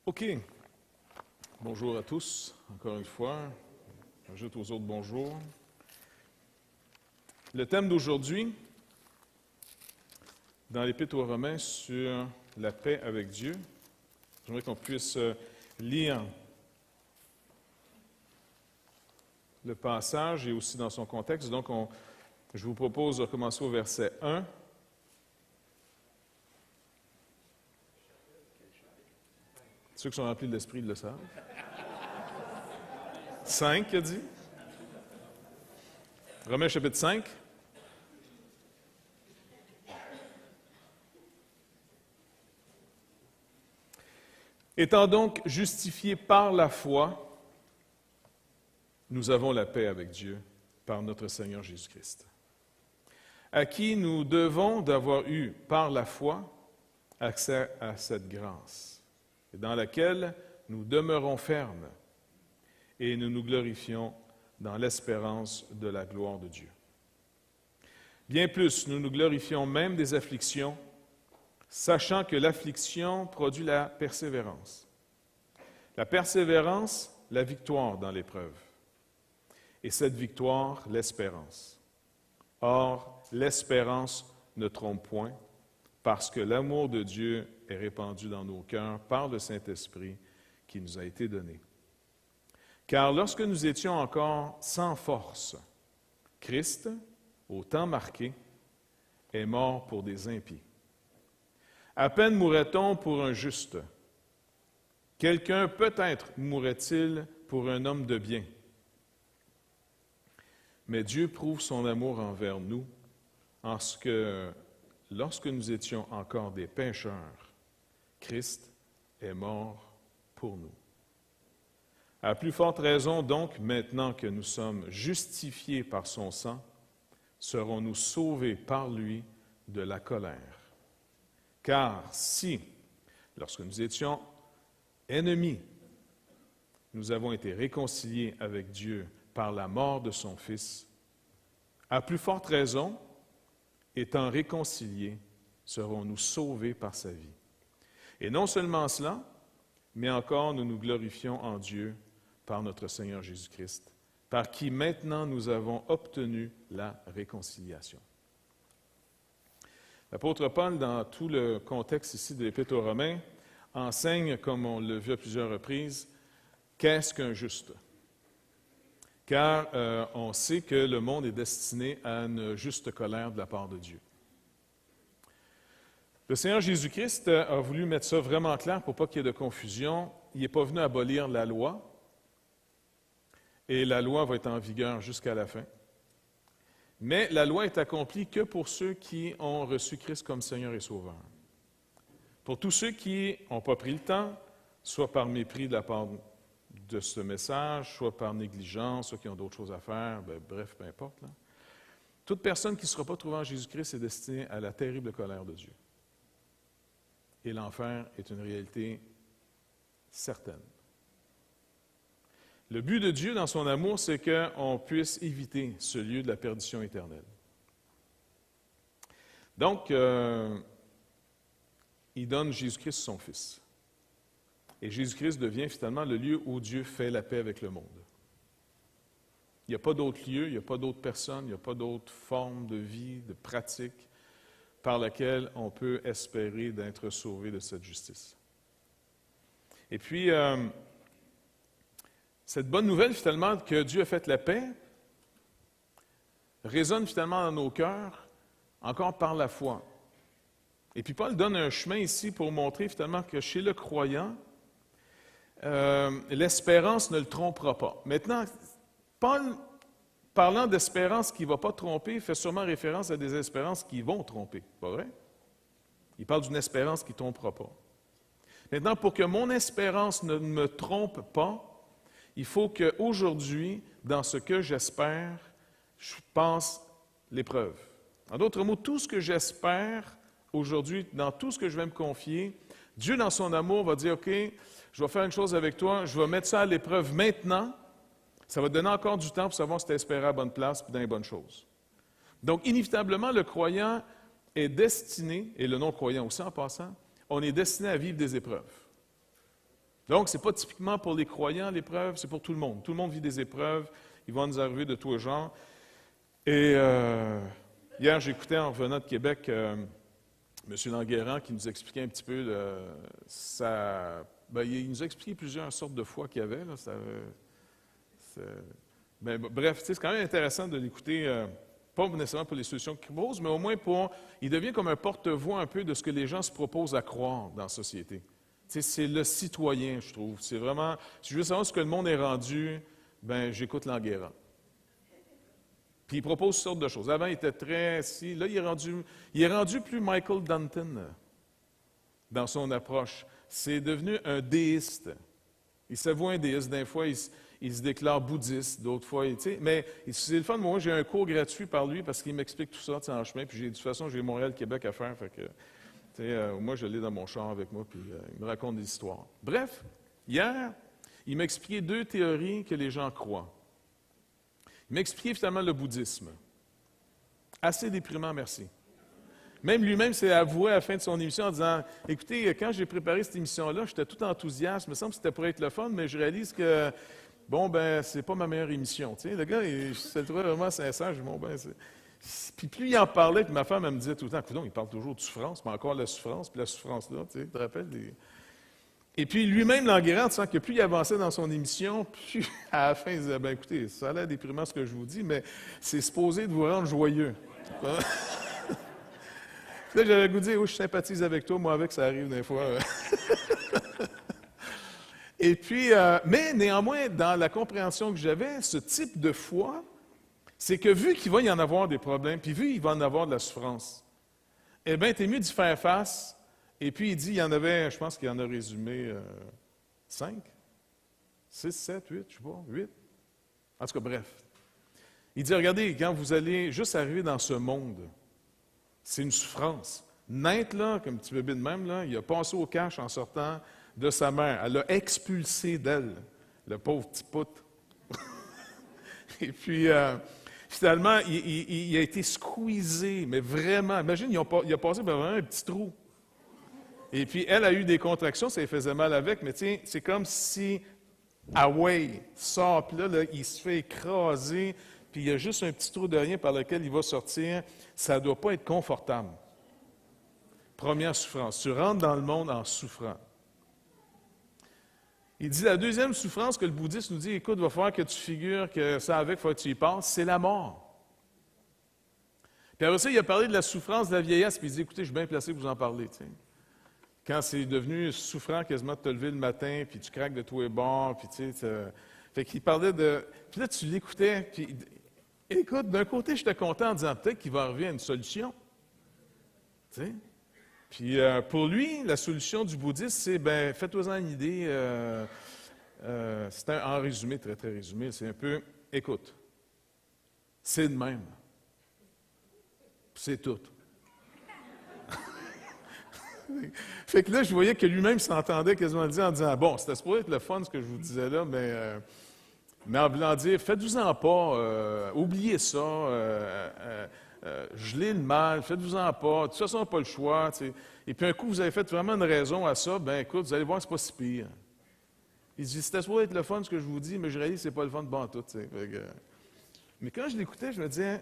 OK. Bonjour à tous, encore une fois. J'ajoute aux autres bonjours. Le thème d'aujourd'hui, dans l'Épître aux Romains, sur la paix avec Dieu. J'aimerais qu'on puisse lire le passage et aussi dans son contexte. Donc, je vous propose de commencer au verset 1. Ceux qui sont remplis de l'Esprit le savent. 5, il a dit. Romains chapitre 5. Étant donc justifiés par la foi, nous avons la paix avec Dieu par notre Seigneur Jésus-Christ, à qui nous devons d'avoir eu par la foi accès à cette grâce, dans laquelle nous demeurons fermes et nous nous glorifions dans l'espérance de la gloire de Dieu. Bien plus, nous nous glorifions même des afflictions, sachant que l'affliction produit la persévérance. La persévérance, la victoire dans l'épreuve. Et cette victoire, l'espérance. Or, l'espérance ne trompe point, parce que l'amour de Dieu est répandu dans nos cœurs par le Saint-Esprit qui nous a été donné. Car lorsque nous étions encore sans force, Christ, au temps marqué, est mort pour des impies. À peine mourrait-on pour un juste. Quelqu'un peut-être mourrait-il pour un homme de bien. Mais Dieu prouve son amour envers nous en ce que, lorsque nous étions encore des pécheurs, Christ est mort pour nous. À plus forte raison, donc, maintenant que nous sommes justifiés par son sang, serons-nous sauvés par lui de la colère. Car si, lorsque nous étions ennemis, nous avons été réconciliés avec Dieu par la mort de son Fils, à plus forte raison, étant réconciliés, serons-nous sauvés par sa vie. Et non seulement cela, mais encore nous nous glorifions en Dieu par notre Seigneur Jésus-Christ, par qui maintenant nous avons obtenu la réconciliation. L'apôtre Paul, dans tout le contexte ici de l'Épître aux Romains, enseigne, comme on l'a vu à plusieurs reprises, qu'est-ce qu'un juste? Car on sait que le monde est destiné à une juste colère de la part de Dieu. Le Seigneur Jésus-Christ a voulu mettre ça vraiment clair pour pas qu'il y ait de confusion. Il n'est pas venu abolir la loi, et la loi va être en vigueur jusqu'à la fin. Mais la loi est accomplie que pour ceux qui ont reçu Christ comme Seigneur et Sauveur. Pour tous ceux qui n'ont pas pris le temps, soit par mépris de la part de ce message, soit par négligence, soit qui ont d'autres choses à faire, bref, peu importe. Là. Toute personne qui ne sera pas trouvée en Jésus-Christ est destinée à la terrible colère de Dieu. Et l'enfer est une réalité certaine. Le but de Dieu dans son amour, c'est qu'on puisse éviter ce lieu de la perdition éternelle. Donc, il donne Jésus-Christ son Fils. Et Jésus-Christ devient finalement le lieu où Dieu fait la paix avec le monde. Il n'y a pas d'autre lieu, il n'y a pas d'autre personne, il n'y a pas d'autre forme de vie, de pratique par laquelle on peut espérer d'être sauvé de cette justice. Et puis, cette bonne nouvelle, finalement, que Dieu a fait la paix, résonne finalement dans nos cœurs, encore par la foi. Et puis Paul donne un chemin ici pour montrer finalement que chez le croyant, l'espérance ne le trompera pas. Maintenant, Paul, parlant d'espérance qui ne va pas tromper, fait sûrement référence à des espérances qui vont tromper, pas vrai? Il parle d'une espérance qui ne trompera pas. Maintenant, pour que mon espérance ne me trompe pas, il faut qu'aujourd'hui, dans ce que j'espère, je passe l'épreuve. En d'autres mots, tout ce que j'espère aujourd'hui, dans tout ce que je vais me confier, Dieu, dans son amour, va dire, OK, je vais faire une chose avec toi, je vais mettre ça à l'épreuve maintenant. Ça va te donner encore du temps pour savoir si tu as espéré à la bonne place et dans les bonnes choses. Donc, inévitablement, le croyant est destiné, et le non-croyant aussi en passant, on est destiné à vivre des épreuves. Donc, ce n'est pas typiquement pour les croyants, l'épreuve, c'est pour tout le monde. Tout le monde vit des épreuves, ils vont nous arriver de tous les genres. Et hier, j'écoutais en revenant de Québec M. Languérand qui nous expliquait un petit peu il nous a expliqué plusieurs sortes de foi qu'il y avait. Là, bref, c'est quand même intéressant de l'écouter, pas nécessairement pour les solutions qu'il propose, mais au moins il devient comme un porte-voix un peu de ce que les gens se proposent à croire dans la société. C'est le citoyen, je trouve. C'est vraiment, si je veux savoir ce que le monde est rendu, j'écoute Languérand. Puis il propose toutes sortes de choses. Avant, il était très... là, il est rendu plus Michael Danton dans son approche. C'est devenu un déiste. Il s'avoue un déiste. Des fois, il se déclare bouddhiste. D'autres fois, mais c'est le fun. Moi, j'ai un cours gratuit par lui parce qu'il m'explique tout ça en chemin. Puis de toute façon, j'ai Montréal-Québec à faire. Fait que, moi, je l'ai dans mon char avec moi. Puis il me raconte des histoires. Bref, hier, il m'a expliqué 2 théories que les gens croient. Il m'a expliqué finalement le bouddhisme. Assez déprimant, merci. Même lui-même s'est avoué à la fin de son émission en disant « Écoutez, quand j'ai préparé cette émission-là, j'étais tout enthousiaste. Il me semble que c'était pour être le fun, mais je réalise que, c'est pas ma meilleure émission. » Tu sais, le gars, je le trouvais vraiment sincère. Je dis « Puis plus il en parlait, puis ma femme, elle me disait tout le temps « il parle toujours de souffrance, mais encore la souffrance, puis la souffrance-là, tu te rappelles des... » Et puis lui-même, Languérand, tu sens que plus il avançait dans son émission, plus à la fin, il disait, écoutez, ça a l'air déprimant ce que je vous dis, mais c'est supposé de vous rendre joyeux. Là, j'avais le goût de dire, je sympathise avec toi, moi avec, ça arrive des fois. Et puis, mais néanmoins, dans la compréhension que j'avais, ce type de foi, c'est que vu qu'il va y en avoir des problèmes, puis vu qu'il va en avoir de la souffrance, t'es mieux d'y faire face. Et puis, il dit, il y en avait, je pense qu'il en a résumé 5, 6, 7, 8, je ne sais pas, 8. En tout cas, bref. Il dit, regardez, quand vous allez juste arriver dans ce monde, c'est une souffrance. Naître, là, comme un petit bébé de même, là, il a passé au cache en sortant de sa mère. Elle l'a expulsé d'elle, le pauvre petit poutre. Et puis, finalement, il a été squeezé, mais vraiment. Imagine, il a passé par un petit trou. Et puis, elle a eu des contractions, ça lui faisait mal avec, mais c'est comme si, sort, puis là, il se fait écraser, puis il y a juste un petit trou de rien par lequel il va sortir. Ça ne doit pas être confortable. Première souffrance. Tu rentres dans le monde en souffrant. Il dit, la deuxième souffrance que le bouddhiste nous dit, écoute, il va falloir que tu figures que ça avec, il faut que tu y passes, c'est la mort. Puis après ça, il a parlé de la souffrance de la vieillesse, puis il dit, écoutez, je suis bien placé pour vous en parler, tu sais. Quand c'est devenu souffrant quasiment de te lever le matin, puis tu craques de tous les bords, puis tu sais... Fait qu'il parlait de... Puis là, tu l'écoutais, puis... Écoute, d'un côté, j'étais content en disant peut-être qu'il va arriver à une solution. Tu sais? Puis pour lui, la solution du bouddhisme, c'est, faites-vous-en une idée. C'est en résumé, très, très résumé, c'est un peu, écoute, c'est de même. C'est tout. Fait que là, je voyais que lui-même s'entendait quasiment dire en disant, bon, c'était supposé être le fun ce que je vous disais là, mais en voulant dire, faites-vous-en pas, oubliez ça, gelez le mal, faites-vous-en pas, de toute façon, pas le choix. T'sais. Et puis un coup, vous avez fait vraiment une raison à ça, écoute, vous allez voir, c'est pas si pire. Il dit, c'était supposé être le fun ce que je vous dis, mais je réalise que c'est pas le fun de tout. Mais quand je l'écoutais, je me disais,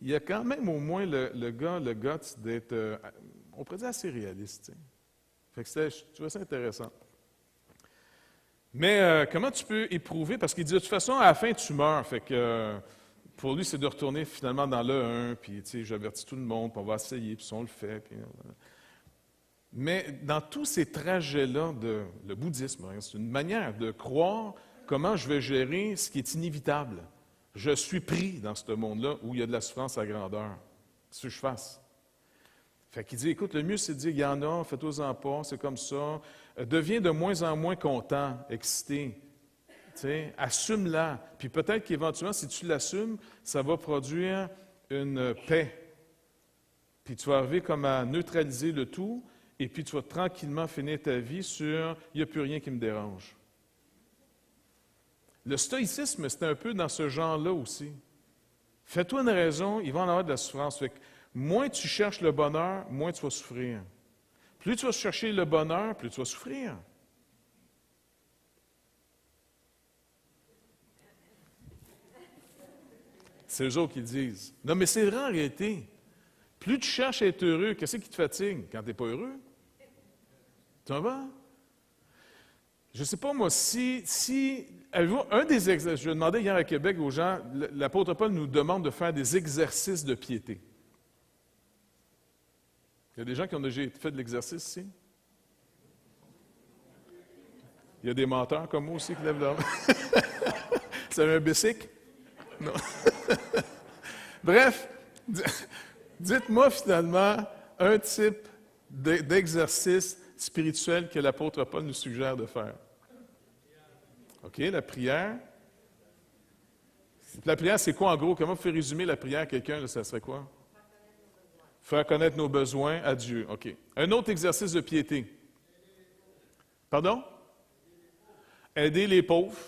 il y a quand même au moins le guts d'être, on pourrait dire assez réaliste. Fait que je trouvais ça intéressant. Mais comment tu peux éprouver? Parce qu'il dit, de toute façon, à la fin, tu meurs. Fait que pour lui, c'est de retourner finalement dans le 1, puis j'avertis tout le monde, puis on va essayer, puis on le fait. Puis, mais dans tous ces trajets-là, le bouddhisme, c'est une manière de croire comment je vais gérer ce qui est inévitable. Je suis pris dans ce monde-là où il y a de la souffrance à grandeur. Qu'est-ce que je fasse? Fait qu'il dit, écoute, le mieux, c'est de dire, il y en a, faites-vous-en pas, c'est comme ça. Deviens de moins en moins content, excité. Assume-la. Puis peut-être qu'éventuellement, si tu l'assumes, ça va produire une paix. Puis tu vas arriver comme à neutraliser le tout, et puis tu vas tranquillement finir ta vie sur « il n'y a plus rien qui me dérange ». Le stoïcisme, c'est un peu dans ce genre-là aussi. Fais-toi une raison, il va en avoir de la souffrance. Fait que moins tu cherches le bonheur, moins tu vas souffrir. Plus tu vas chercher le bonheur, plus tu vas souffrir. C'est eux autres qui le disent. Non, mais c'est vrai en réalité. Plus tu cherches à être heureux, qu'est-ce qui te fatigue quand tu n'es pas heureux? Tu en vas? Je ne sais pas, moi, avez-vous un des exercices, je demandais hier à Québec aux gens, l'apôtre Paul nous demande de faire des exercices de piété. Il y a des gens qui ont déjà fait de l'exercice ici? Il y a des menteurs comme moi aussi qui lèvent leur main. Vous avez un bicycle? Non. Bref, dites-moi finalement un type d'exercice spirituel que l'apôtre Paul nous suggère de faire. OK, la prière. La prière, c'est quoi en gros? Comment vous faites résumer la prière à quelqu'un? Là, ça serait quoi? Faire connaître nos besoins à Dieu. OK. Un autre exercice de piété. Pardon? Aider les pauvres.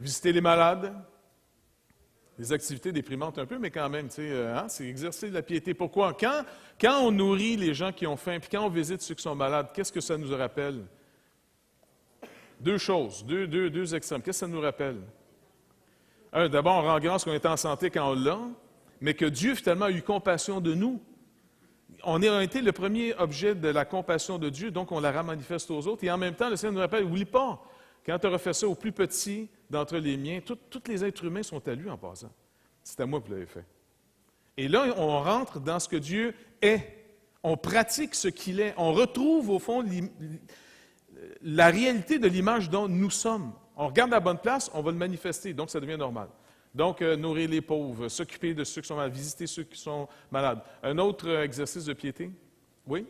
Visiter les malades. Des activités déprimantes un peu, mais quand même, tu sais, c'est exercer la piété. Pourquoi? Quand on nourrit les gens qui ont faim, puis quand on visite ceux qui sont malades, qu'est-ce que ça nous rappelle? Deux choses, deux extrêmes. Qu'est-ce que ça nous rappelle? Un, d'abord, on rend grâce qu'on est en santé quand on l'a, mais que Dieu, finalement, a eu compassion de nous. On a été le premier objet de la compassion de Dieu, donc on la manifeste aux autres. Et en même temps, le Seigneur nous rappelle, n'oublie pas, quand tu auras fait ça au plus petit d'entre les miens, tous les êtres humains sont à lui en passant. C'est à moi que vous l'avez fait. Et là, on rentre dans ce que Dieu est. On pratique ce qu'il est. On retrouve, au fond, la réalité de l'image dont nous sommes. On regarde la bonne place, on va le manifester, donc ça devient normal. Donc, nourrir les pauvres, s'occuper de ceux qui sont malades, visiter ceux qui sont malades. Un autre exercice de piété? Oui?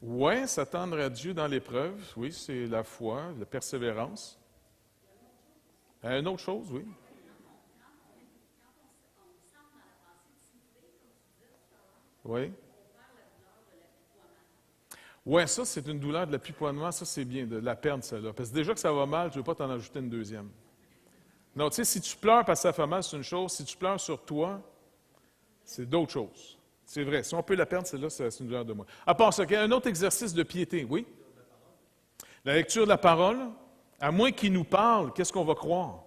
Oui, s'attendre à Dieu dans l'épreuve. Oui, c'est la foi, la persévérance. Une autre chose, oui. Oui. Oui, ça, c'est une douleur de l'apitoiement. Ça, c'est bien, de la perdre, celle-là. Parce que déjà que ça va mal, je ne veux pas t'en ajouter une deuxième. Non, tu sais, si tu pleures parce que ça fait mal, c'est une chose. Si tu pleures sur toi, c'est d'autres choses. C'est vrai. Si on peut la perdre, celle-là, c'est une douleur de moi. À part ça, il y a un autre exercice de piété, oui? La lecture de la parole, à moins qu'il nous parle, qu'est-ce qu'on va croire?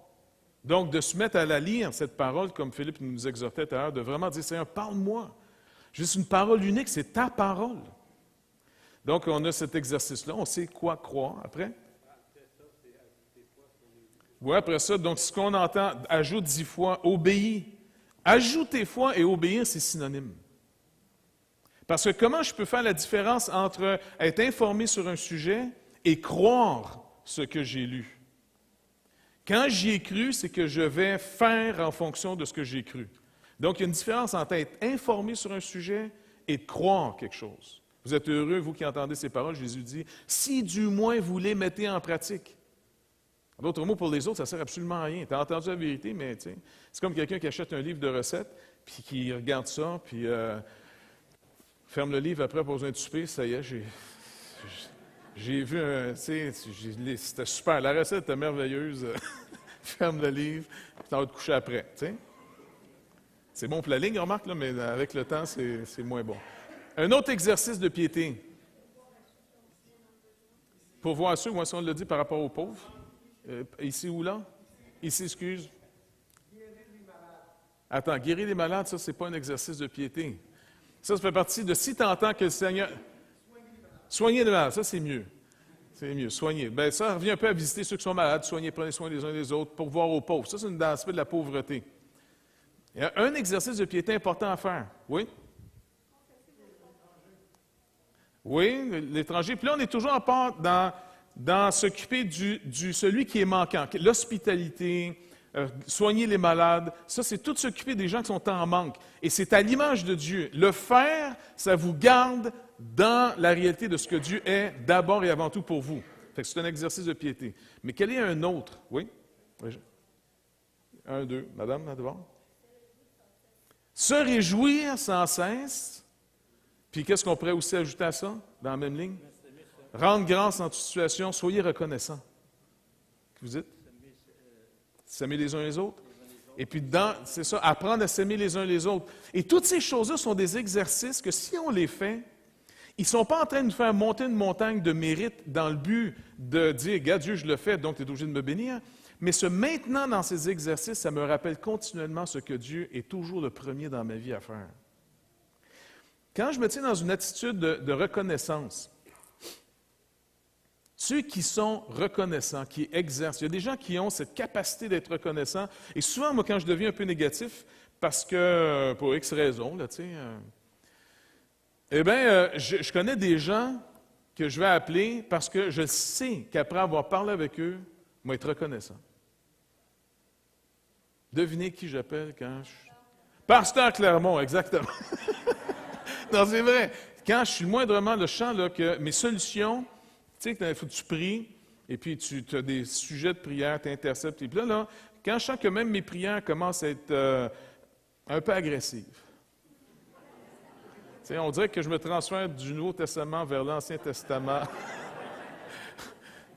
Donc, de se mettre à la lire, cette parole, comme Philippe nous exhortait tout à l'heure, de vraiment dire, Seigneur, parle-moi. Juste une parole unique, c'est ta parole. Donc, on a cet exercice-là, on sait quoi croire. Après? Oui, après ça, donc ce qu'on entend, ajoute 10 fois, obéis. Ajouter foi et obéir, c'est synonyme. Parce que comment je peux faire la différence entre être informé sur un sujet et croire ce que j'ai lu? Quand j'y ai cru, c'est que je vais faire en fonction de ce que j'ai cru. Donc, il y a une différence entre être informé sur un sujet et croire quelque chose. Vous êtes heureux, vous qui entendez ces paroles, Jésus dit, « Si du moins vous les mettez en pratique. » En d'autres mots, pour les autres, ça ne sert absolument à rien. Tu as entendu la vérité, mais c'est comme quelqu'un qui achète un livre de recettes, puis qui regarde ça, puis ferme le livre après, pas besoin de souper, ça y est, j'ai vu un, c'était super, la recette était merveilleuse, ferme le livre, puis t'en vas te coucher après, tu sais. C'est bon pour la ligne, remarque, là, mais avec le temps, c'est moins bon. Un autre exercice de piété. Pour voir ceux, moi, si on l'a dit par rapport aux pauvres. Ici ou là? Ici, excuse. Attends, guérir les malades, ça, c'est pas un exercice de piété. Ça fait partie de si tu entends que le Seigneur... Soigner les malades, ça, c'est mieux. C'est mieux, soigner. Bien, ça revient un peu à visiter ceux qui sont malades, soigner, prenez soin les uns des autres, pour voir aux pauvres. Ça, c'est un aspect de la pauvreté. Il y a un exercice de piété important à faire. Oui? Oui, l'étranger. Puis là, on est toujours en part dans s'occuper du celui qui est manquant. L'hospitalité, soigner les malades, ça, c'est tout s'occuper des gens qui sont en manque. Et c'est à l'image de Dieu. Le faire, ça vous garde dans la réalité de ce que Dieu est d'abord et avant tout pour vous. Fait que c'est un exercice de piété. Mais quel est un autre? Oui? Un, deux. Madame, là devant. Se réjouir sans cesse. Puis qu'est-ce qu'on pourrait aussi ajouter à ça, dans la même ligne? Rendre grâce en toute situation, soyez reconnaissants. Que vous dites? S'aimer les uns les autres. Et puis, c'est ça, apprendre à s'aimer les uns les autres. Et toutes ces choses-là sont des exercices que si on les fait, Ils ne sont pas en train de nous faire monter une montagne de mérite dans le but de dire, regarde, Dieu, je le fais, donc tu es obligé de me bénir. Mais ce maintenant dans ces exercices, ça me rappelle continuellement ce que Dieu est toujours le premier dans ma vie à faire. Quand je me tiens dans une attitude de reconnaissance, ceux qui sont reconnaissants, qui exercent, il y a des gens qui ont cette capacité d'être reconnaissants. Et souvent, moi, quand je deviens un peu négatif, parce que, pour X raisons, là, tu sais, je connais des gens que je vais appeler parce que je sais qu'après avoir parlé avec eux, ils vont être reconnaissants. Devinez qui j'appelle quand je... Pasteur Clermont, exactement. Non, c'est vrai. Quand je suis moindrement le champ, là, que mes solutions, tu sais, il faut que tu pries, et puis tu as des sujets de prière, tu interceptes. Et puis là, quand je sens que même mes prières commencent à être un peu agressives, tu sais, on dirait que je me transfère du Nouveau Testament vers l'Ancien Testament.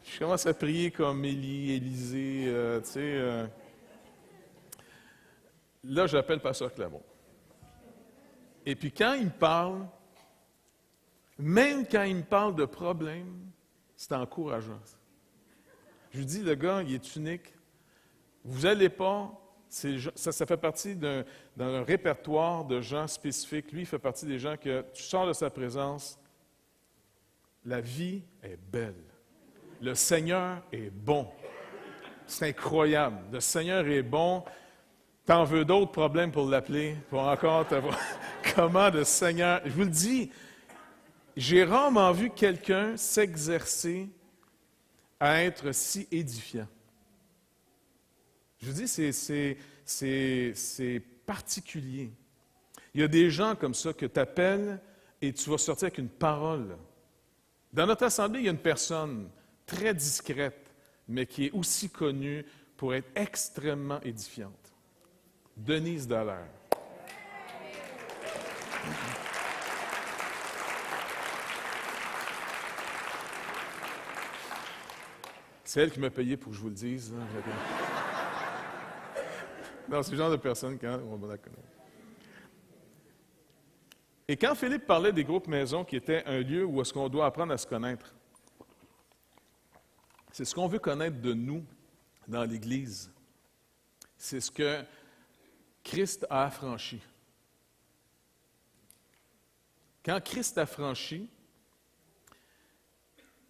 Je commence à prier comme Élie, Élisée, tu sais. Là, j'appelle Pasteur Clermont. Et puis quand il me parle, même quand il me parle de problèmes, c'est encourageant. Je lui dis, le gars, il est unique. Vous n'allez pas, ça fait partie d'un répertoire de gens spécifiques. Lui, il fait partie des gens que tu sors de sa présence, la vie est belle. Le Seigneur est bon. C'est incroyable. Le Seigneur est bon. T'en veux d'autres problèmes pour l'appeler, pour encore te voir comment le Seigneur... Je vous le dis, j'ai rarement vu quelqu'un s'exercer à être si édifiant. Je vous dis, c'est particulier. Il y a des gens comme ça que tu appelles et tu vas sortir avec une parole. Dans notre assemblée, il y a une personne très discrète, mais qui est aussi connue pour être extrêmement édifiante. Denise Dallaire. C'est elle qui m'a payé pour que je vous le dise. Hein. Non, c'est le genre de personne qu'on va la connaître. Et quand Philippe parlait des groupes maisons qui étaient un lieu où est-ce qu'on doit apprendre à se connaître, c'est ce qu'on veut connaître de nous dans l'Église. C'est ce que Christ a affranchi. Quand Christ a franchi,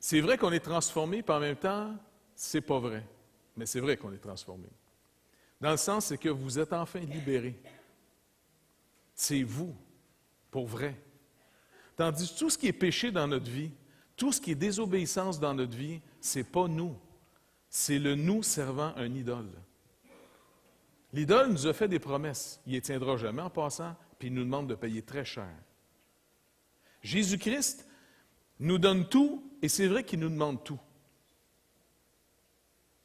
c'est vrai qu'on est transformé, puis en même temps, c'est pas vrai. Mais c'est vrai qu'on est transformé. Dans le sens, c'est que vous êtes enfin libérés. C'est vous, pour vrai. Tandis que tout ce qui est péché dans notre vie, tout ce qui est désobéissance dans notre vie, c'est pas nous. C'est le nous servant un idole. L'idole nous a fait des promesses. Il ne les tiendra jamais en passant, puis il nous demande de payer très cher. Jésus-Christ nous donne tout, et c'est vrai qu'il nous demande tout.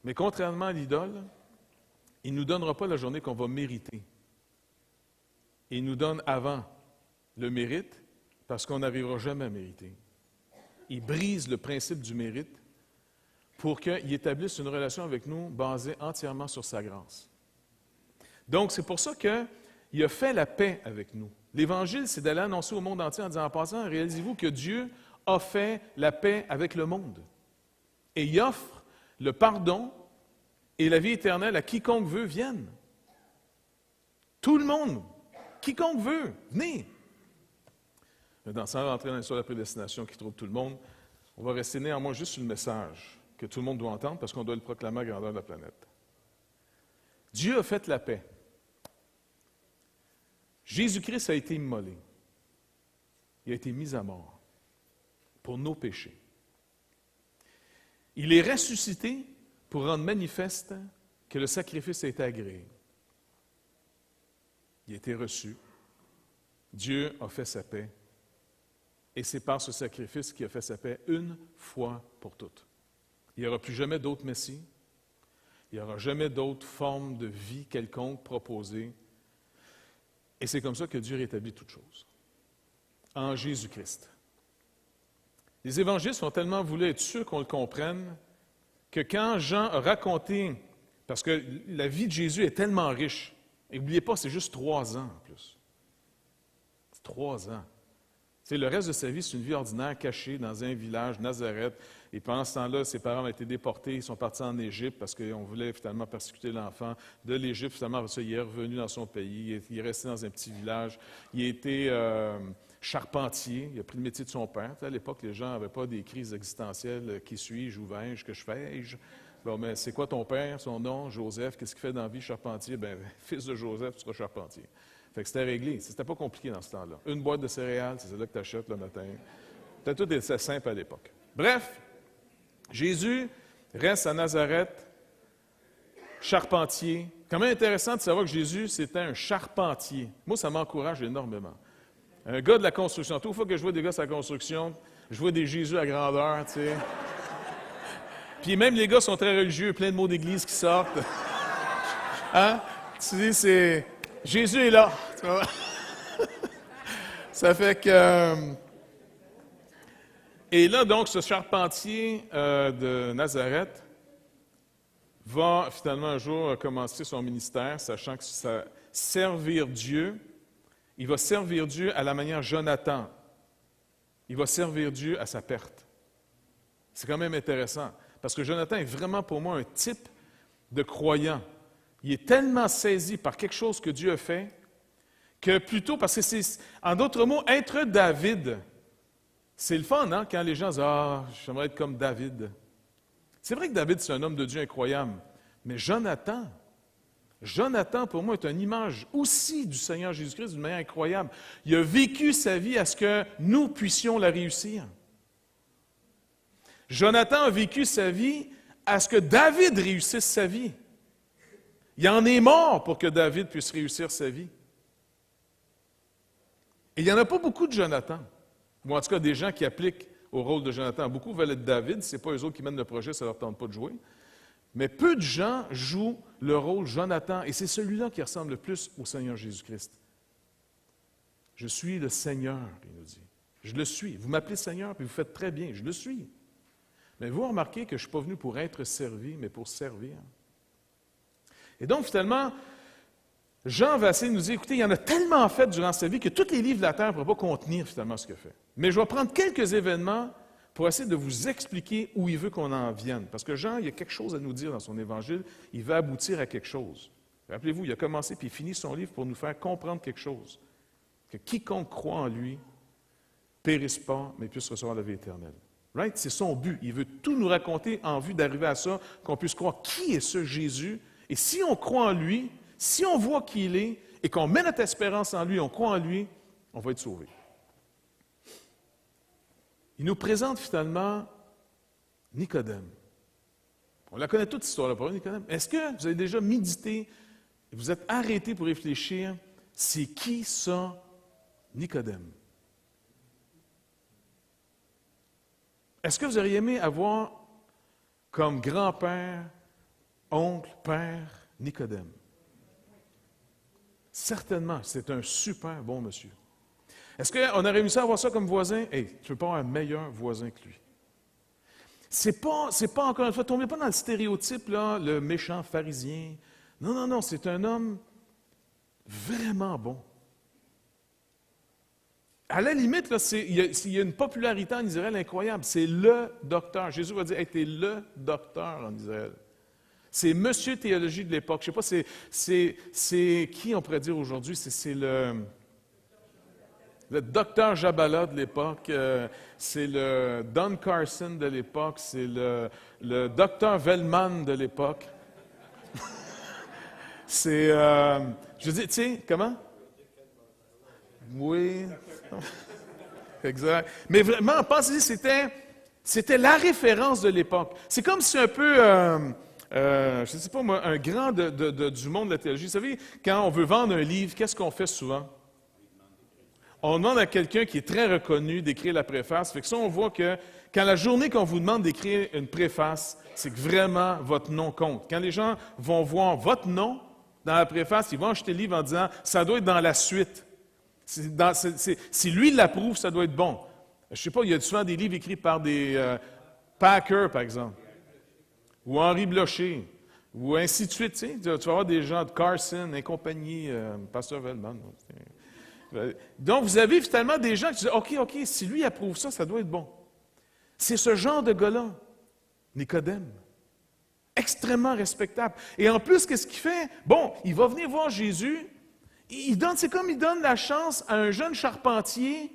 Mais contrairement à l'idole, il ne nous donnera pas la journée qu'on va mériter. Il nous donne avant le mérite, parce qu'on n'arrivera jamais à mériter. Il brise le principe du mérite pour qu'il établisse une relation avec nous basée entièrement sur sa grâce. Donc, c'est pour ça qu'il a fait la paix avec nous. L'Évangile, c'est d'aller annoncer au monde entier en disant, en passant, réalisez-vous que Dieu a fait la paix avec le monde. Et il offre le pardon et la vie éternelle à quiconque veut vienne. Tout le monde, quiconque veut, venez. Sans rentrer dans l'histoire de la prédestination qui trouve tout le monde, on va rester néanmoins juste sur le message que tout le monde doit entendre parce qu'on doit le proclamer à la grandeur de la planète. Dieu a fait la paix. Jésus-Christ a été immolé. Il a été mis à mort pour nos péchés. Il est ressuscité pour rendre manifeste que le sacrifice a été agréé. Il a été reçu. Dieu a fait sa paix. Et c'est par ce sacrifice qu'il a fait sa paix une fois pour toutes. Il n'y aura plus jamais d'autres messies. Il n'y aura jamais d'autres formes de vie quelconque proposées. Et c'est comme ça que Dieu rétablit toutes choses. En Jésus-Christ. Les évangélistes ont tellement voulu être sûrs qu'on le comprenne que quand Jean a raconté, parce que la vie de Jésus est tellement riche, et n'oubliez pas, c'est juste 3 ans en plus. C'est 3 ans. Le reste de sa vie, c'est une vie ordinaire, cachée dans un village, Nazareth. Et pendant ce temps-là, ses parents ont été déportés, ils sont partis en Égypte parce qu'on voulait finalement persécuter l'enfant. De l'Égypte, finalement, il est revenu dans son pays, il est resté dans un petit village. Il a été charpentier, il a pris le métier de son père. À l'époque, les gens n'avaient pas des crises existentielles. Qui suis-je, où vais-je, que je fais-je? Bon, mais c'est quoi ton père, son nom, Joseph? Qu'est-ce qu'il fait dans la vie, charpentier? Bien, fils de Joseph, tu seras charpentier. Fait que c'était réglé. C'était pas compliqué dans ce temps-là. Une boîte de céréales, c'est celle-là que tu achètes le matin. Tout était simple à l'époque. Bref, Jésus reste à Nazareth, charpentier. Quand même intéressant de savoir que Jésus, c'était un charpentier. Moi, ça m'encourage énormément. Un gars de la construction. Toute fois que je vois des gars de la construction, je vois des Jésus à grandeur, tu sais. Puis même les gars sont très religieux, plein de mots d'église qui sortent. Hein? Tu dis, c'est... Jésus est là. Tu vois? Ça fait que... Et là, donc, ce charpentier de Nazareth va finalement un jour commencer son ministère, sachant que ça servir Dieu. Il va servir Dieu à la manière Jonathan. Il va servir Dieu à sa perte. C'est quand même intéressant, parce que Jonathan est vraiment pour moi un type de croyant. Il est tellement saisi par quelque chose que Dieu a fait, que plutôt, parce que c'est, en d'autres mots, être David, c'est le fun, hein, quand les gens disent « Ah, j'aimerais être comme David ». C'est vrai que David, c'est un homme de Dieu incroyable, mais Jonathan, pour moi, est une image aussi du Seigneur Jésus-Christ d'une manière incroyable. Il a vécu sa vie à ce que nous puissions la réussir. Jonathan a vécu sa vie à ce que David réussisse sa vie. Il en est mort pour que David puisse réussir sa vie. Et il n'y en a pas beaucoup de Jonathan, ou en tout cas des gens qui appliquent au rôle de Jonathan. Beaucoup veulent être David, ce n'est pas eux autres qui mènent le projet, ça ne leur tente pas de jouer. Mais peu de gens jouent le rôle Jonathan, et c'est celui-là qui ressemble le plus au Seigneur Jésus-Christ. Je suis le Seigneur, il nous dit. Je le suis. Vous m'appelez Seigneur, puis vous faites très bien, je le suis. Mais vous remarquez que je ne suis pas venu pour être servi, mais pour servir. Et donc, finalement, Jean va essayer de nous dire, écoutez, il y en a tellement fait durant sa vie que tous les livres de la Terre ne pourraient pas contenir finalement ce qu'il a fait. Mais je vais prendre quelques événements pour essayer de vous expliquer où il veut qu'on en vienne. Parce que Jean, il y a quelque chose à nous dire dans son évangile, il va aboutir à quelque chose. Rappelez-vous, il a commencé puis il finit son livre pour nous faire comprendre quelque chose. Que quiconque croit en lui périsse pas, mais puisse recevoir la vie éternelle. Right? C'est son but. Il veut tout nous raconter en vue d'arriver à ça, qu'on puisse croire qui est ce Jésus. Et si on croit en lui, si on voit qui il est et qu'on met notre espérance en lui, on croit en lui, on va être sauvé. Il nous présente finalement Nicodème. On la connaît toute cette histoire-là, pas Nicodème. Est-ce que vous avez déjà médité, vous êtes arrêté pour réfléchir, c'est qui ça, Nicodème? Est-ce que vous auriez aimé avoir comme grand-père, oncle, père, Nicodème? Certainement, c'est un super bon monsieur. Est-ce qu'on a réussi à avoir ça comme voisin? Hey, tu ne peux pas avoir un meilleur voisin que lui. C'est pas encore une fois, tombez pas dans le stéréotype, là, le méchant pharisien. Non, c'est un homme vraiment bon. À la limite, là, il y a une popularité en Israël incroyable. C'est le docteur. Jésus va dire, hey, t'es le docteur en Israël. C'est monsieur théologie de l'époque. Je ne sais pas, c'est qui on pourrait dire aujourd'hui? C'est le docteur Jabala de l'époque, c'est le Don Carson de l'époque, c'est le docteur Vellman de l'époque. C'est, je dis, tu sais, comment? Oui, exact. Mais vraiment, pensez-y, c'était la référence de l'époque. C'est comme si un peu, je ne sais pas moi, un grand du monde de la théologie. Vous savez, quand on veut vendre un livre, qu'est-ce qu'on fait souvent? On demande à quelqu'un qui est très reconnu d'écrire la préface. Fait que ça, on voit que quand la journée qu'on vous demande d'écrire une préface, c'est que vraiment votre nom compte. Quand les gens vont voir votre nom dans la préface, ils vont acheter le livre en disant « ça doit être dans la suite ». Si lui l'approuve, ça doit être bon. Je ne sais pas, il y a souvent des livres écrits par des Packer, par exemple, ou Henri Blocher, ou ainsi de suite. Tu sais, tu vas avoir des gens de Carson et compagnie, Pasteur Vellman. Donc, vous avez finalement des gens qui disent, OK, si lui approuve ça, ça doit être bon. C'est ce genre de gars-là, Nicodème. Extrêmement respectable. Et en plus, qu'est-ce qu'il fait? Bon, il va venir voir Jésus. C'est comme il donne la chance à un jeune charpentier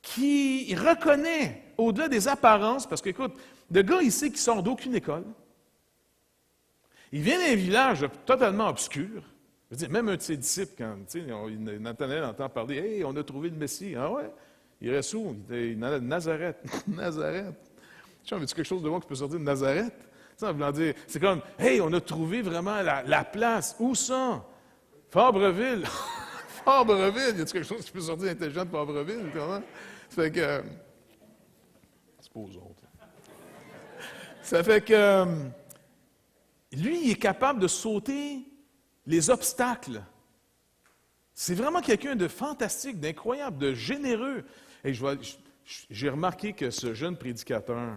qui reconnaît, au-delà des apparences, parce qu'écoute, le gars, il sait qu'il sort d'aucune école. Il vient d'un village totalement obscur. Je veux dire, même un de ses disciples, quand Nathanaël entend parler, « Hey, on a trouvé le Messie. » Ah ouais? Il reste où? Il était Nazareth. Nazareth. Tu sais, on a-tu quelque chose de bon qui peut sortir de Nazareth? Ça, voulant dire, c'est comme, « Hey, on a trouvé vraiment la place. Où ça? Fabreville. » Fabreville. Y a-t-il quelque chose qui peut sortir intelligent de Fabreville? Comment? Ça fait que... supposons. Ça fait que... lui, il est capable de sauter les obstacles. C'est vraiment quelqu'un de fantastique, d'incroyable, de généreux. Et j'ai remarqué que ce jeune prédicateur,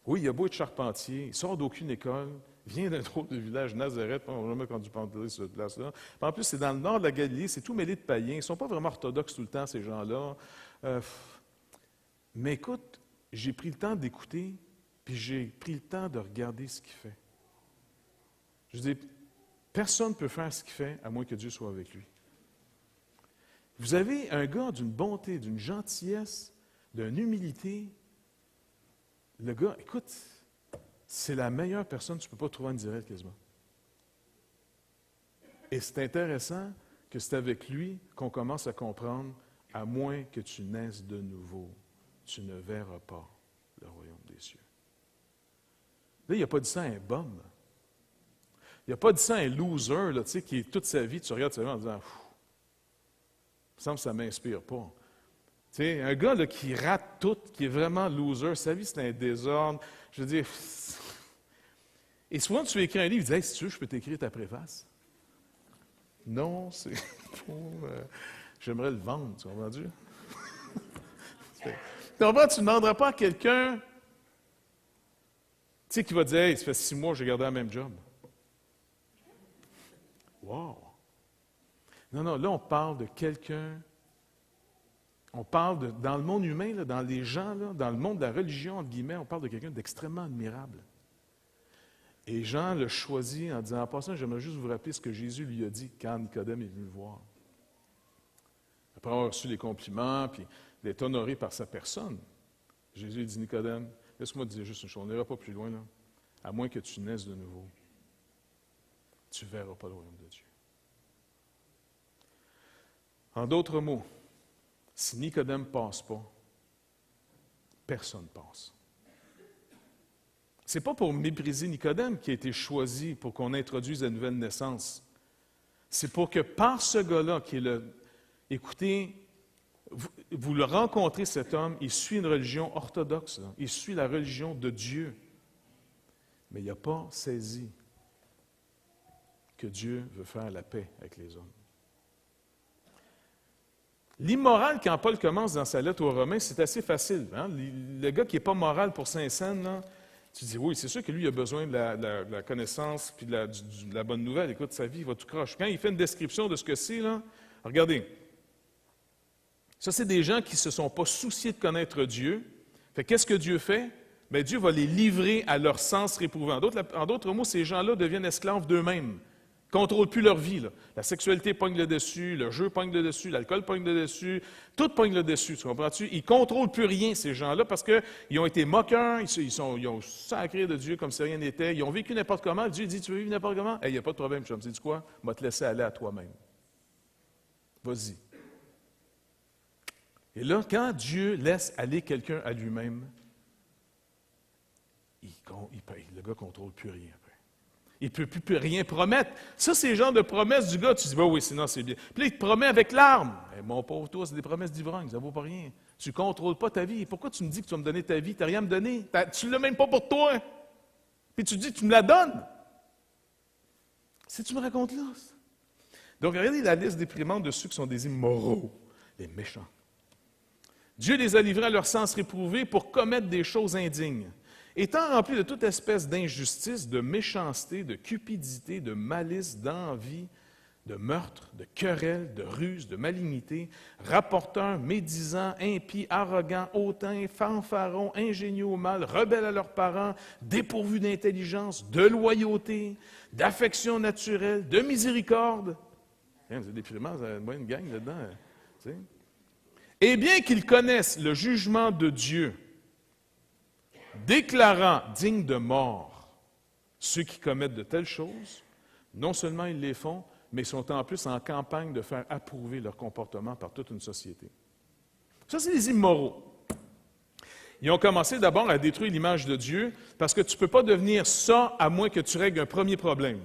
oui, il a beau être charpentier, il sort d'aucune école, il vient d'un drôle de village, Nazareth, on n'a jamais entendu parler de cette place-là. En plus, c'est dans le nord de la Galilée, c'est tout mêlé de païens. Ils ne sont pas vraiment orthodoxes tout le temps, ces gens-là. Mais écoute, j'ai pris le temps d'écouter, puis j'ai pris le temps de regarder ce qu'il fait. Je dis, personne ne peut faire ce qu'il fait à moins que Dieu soit avec lui. Vous avez un gars d'une bonté, d'une gentillesse, d'une humilité. Le gars, écoute, c'est la meilleure personne que tu ne peux pas trouver en Israël quasiment. Et c'est intéressant que c'est avec lui qu'on commence à comprendre, à moins que tu naisses de nouveau, tu ne verras pas le royaume des cieux. Là, il n'a pas dit ça à un bum. Il n'a pas dit ça à un loser, là, tu sais, qui toute sa vie, tu regardes sa vie en disant, il me semble que ça ne m'inspire pas. Tu sais, un gars là, qui rate tout, qui est vraiment loser, sa vie c'est un désordre. Je veux dire, et souvent tu écris un livre, tu dis, hey, si tu veux, je peux t'écrire ta préface. Non, c'est pour. J'aimerais le vendre, tu comprends Dieu? Tu ne demanderas pas à quelqu'un, tu sais, qui va dire, hey, ça fait 6 mois que j'ai gardé le même job. Wow! Non, là, on parle de quelqu'un, on parle dans le monde humain, là, dans les gens, là, dans le monde de la religion, entre guillemets, on parle de quelqu'un d'extrêmement admirable. Et Jean le choisit en disant, en passant, j'aimerais juste vous rappeler ce que Jésus lui a dit quand Nicodème est venu le voir. Après avoir reçu les compliments, puis d'être honoré par sa personne, Jésus dit, Nicodème, laisse-moi te dire juste une chose, on n'ira pas plus loin, là, à moins que tu naisses de nouveau. Tu ne verras pas le royaume de Dieu. En d'autres mots, si Nicodème ne passe pas, personne ne passe. Ce n'est pas pour mépriser Nicodème qui a été choisi pour qu'on introduise la nouvelle naissance. C'est pour que par ce gars-là, qui est le... Écoutez, vous le rencontrez, cet homme, il suit une religion orthodoxe, là. Il suit la religion de Dieu. Mais il n'a pas saisi que Dieu veut faire la paix avec les hommes. L'immoral, quand Paul commence dans sa lettre aux Romains, c'est assez facile. Hein? Le gars qui n'est pas moral pour Saint-Saëns, là, tu dis, oui, c'est sûr que lui, il a besoin de la connaissance puis de la bonne nouvelle. Écoute, sa vie, il va tout croche. Quand il fait une description de ce que c'est, là, regardez. Ça, c'est des gens qui ne se sont pas souciés de connaître Dieu. Fait qu'est-ce que Dieu fait? Bien, Dieu va les livrer à leur sens réprouvé. En d'autres mots, ces gens-là deviennent esclaves d'eux-mêmes. Ils ne contrôlent plus leur vie. Là. La sexualité pogne le dessus, le jeu pogne le dessus, l'alcool pogne le dessus, tout pogne le dessus, tu comprends-tu? Ils ne contrôlent plus rien, ces gens-là, parce qu'ils ont été moqueurs, ils ont sacré de Dieu comme si rien n'était, ils ont vécu n'importe comment. Dieu dit, tu veux vivre n'importe comment? Il n'y a pas de problème, chum. Sais-tu quoi? Je vais te laisser aller à toi-même. Vas-y. Et là, quand Dieu laisse aller quelqu'un à lui-même, le gars ne contrôle plus rien. Il ne peut plus rien promettre. Ça, c'est le genre de promesses du gars. Tu dis, bah oui, sinon c'est bien. Puis là, il te promet avec larmes. Hey, mon pauvre, toi, c'est des promesses d'ivrogne, ça ne vaut pas rien. Tu ne contrôles pas ta vie. Pourquoi tu me dis que tu vas me donner ta vie? Tu n'as rien à me donner. Tu ne l'as même pas pour toi. Puis tu dis, tu me la donnes. Si tu me racontes là. Donc, regardez la liste déprimante de ceux qui sont des immoraux, les méchants. Dieu les a livrés à leur sens réprouvé pour commettre des choses indignes. Étant remplis de toute espèce d'injustice, de méchanceté, de cupidité, de malice, d'envie, de meurtre, de querelle, de ruse, de malignité, rapporteurs, médisants, impies, arrogants, hautains, fanfarons, ingénieux au mal, rebelles à leurs parents, dépourvus d'intelligence, de loyauté, d'affection naturelle, de miséricorde. Vous êtes déprimant, vous avez une bonne gang là-dedans. Tu sais. Et bien qu'ils connaissent le jugement de Dieu, déclarant dignes de mort ceux qui commettent de telles choses, non seulement ils les font, mais ils sont en plus en campagne de faire approuver leur comportement par toute une société. Ça, c'est les immoraux. Ils ont commencé d'abord à détruire l'image de Dieu parce que tu ne peux pas devenir ça à moins que tu règles un premier problème.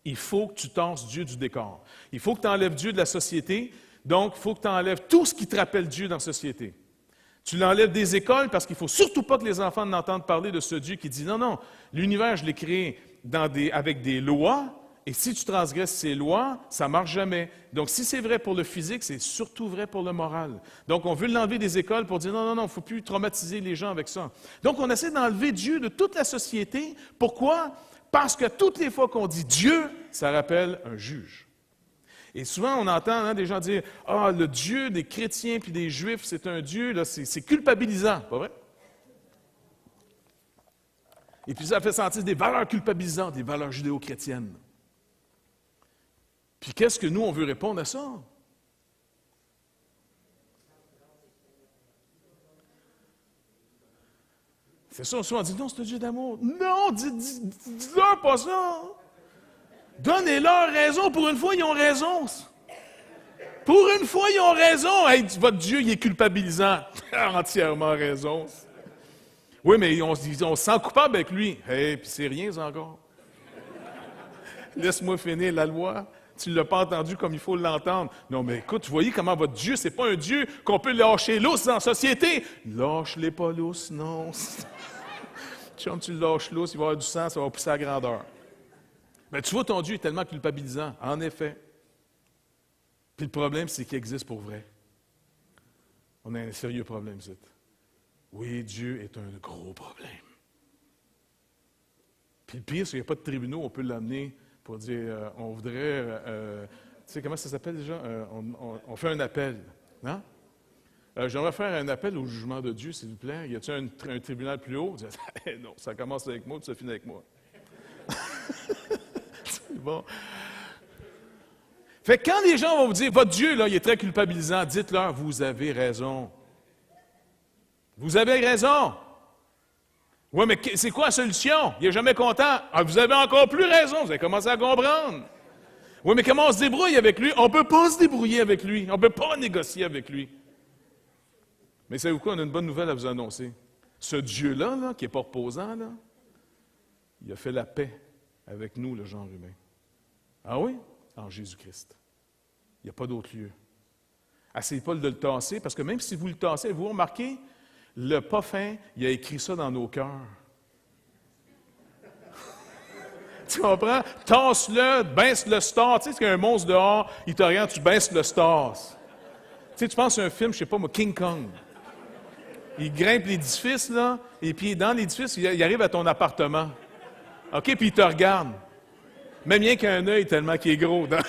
Il faut que tu tasses Dieu du décor. Il faut que tu enlèves Dieu de la société, donc il faut que tu enlèves tout ce qui te rappelle Dieu dans la société. Tu l'enlèves des écoles parce qu'il ne faut surtout pas que les enfants n'entendent parler de ce Dieu qui dit « Non, non, l'univers, je l'ai créé avec des lois, et si tu transgresses ces lois, ça ne marche jamais. Donc, si c'est vrai pour le physique, c'est surtout vrai pour le moral. Donc, on veut l'enlever des écoles pour dire non, non, non, il ne faut plus traumatiser les gens avec ça. Donc, on essaie d'enlever Dieu de toute la société. Pourquoi? Parce que toutes les fois qu'on dit Dieu, ça rappelle un juge. Et souvent, on entend des gens dire « Ah, le Dieu des chrétiens puis des Juifs, c'est un Dieu, là, c'est culpabilisant. » Pas vrai? Et puis, ça fait sentir des valeurs culpabilisantes, des valeurs judéo-chrétiennes. Puis qu'est-ce que nous, on veut répondre à ça? C'est ça, souvent on dit, non, c'est un Dieu d'amour. Non, dis-leur pas ça. Donnez-leur raison. Pour une fois, ils ont raison. Pour une fois, ils ont raison. Hey, votre Dieu, il est culpabilisant. Entièrement raison. Oui, mais on se sent coupable avec lui. Hey, puis c'est rien encore. Laisse-moi finir la loi. Tu ne l'as pas entendu comme il faut l'entendre. Non, mais écoute, vous voyez comment votre Dieu, c'est pas un Dieu qu'on peut lâcher lousse dans la société. Lâche-les pas lousse, non. Chum, tu le lâches lousse, il va y avoir du sang, ça va pousser à grandeur. Mais tu vois, ton Dieu est tellement culpabilisant, en effet. Puis le problème, c'est qu'il existe pour vrai. On a un sérieux problème, c'est. Oui, Dieu est un gros problème. Puis le pire, c'est qu'il n'y a pas de tribunaux, on peut l'amener pour dire, on voudrait, tu sais, comment ça s'appelle déjà? On fait un appel, non? J'aimerais faire un appel au jugement de Dieu, s'il vous plaît. Y a-t-il un tribunal plus haut? Non, ça commence avec moi, puis ça finit avec moi. C'est bon. Fait que quand les gens vont vous dire, votre Dieu, là, il est très culpabilisant, dites-leur, vous avez raison. Vous avez raison. Oui, mais c'est quoi la solution? Il n'est jamais content. Ah, vous avez encore plus raison, vous avez commencé à comprendre. Oui, mais comment on se débrouille avec lui? On ne peut pas se débrouiller avec lui. On ne peut pas négocier avec lui. Mais savez-vous quoi? On a une bonne nouvelle à vous annoncer. Ce Dieu-là, là, qui n'est pas reposant, là, il a fait la paix avec nous, le genre humain. Ah oui? En Jésus-Christ. Il n'y a pas d'autre lieu. Essayez pas de le tasser, parce que même si vous le tassez, vous remarquez, le pas fin, il a écrit ça dans nos cœurs. Tu comprends? Tasse-le, baisse le star. Tu sais, qu'il y a un monstre dehors, il te regarde, tu baisses le star. Tu sais, tu penses à un film, je ne sais pas moi, King Kong. Il grimpe l'édifice, là, et puis dans l'édifice, il arrive à ton appartement. OK, puis il te regarde. Même rien qu'un œil tellement qu'il est gros dans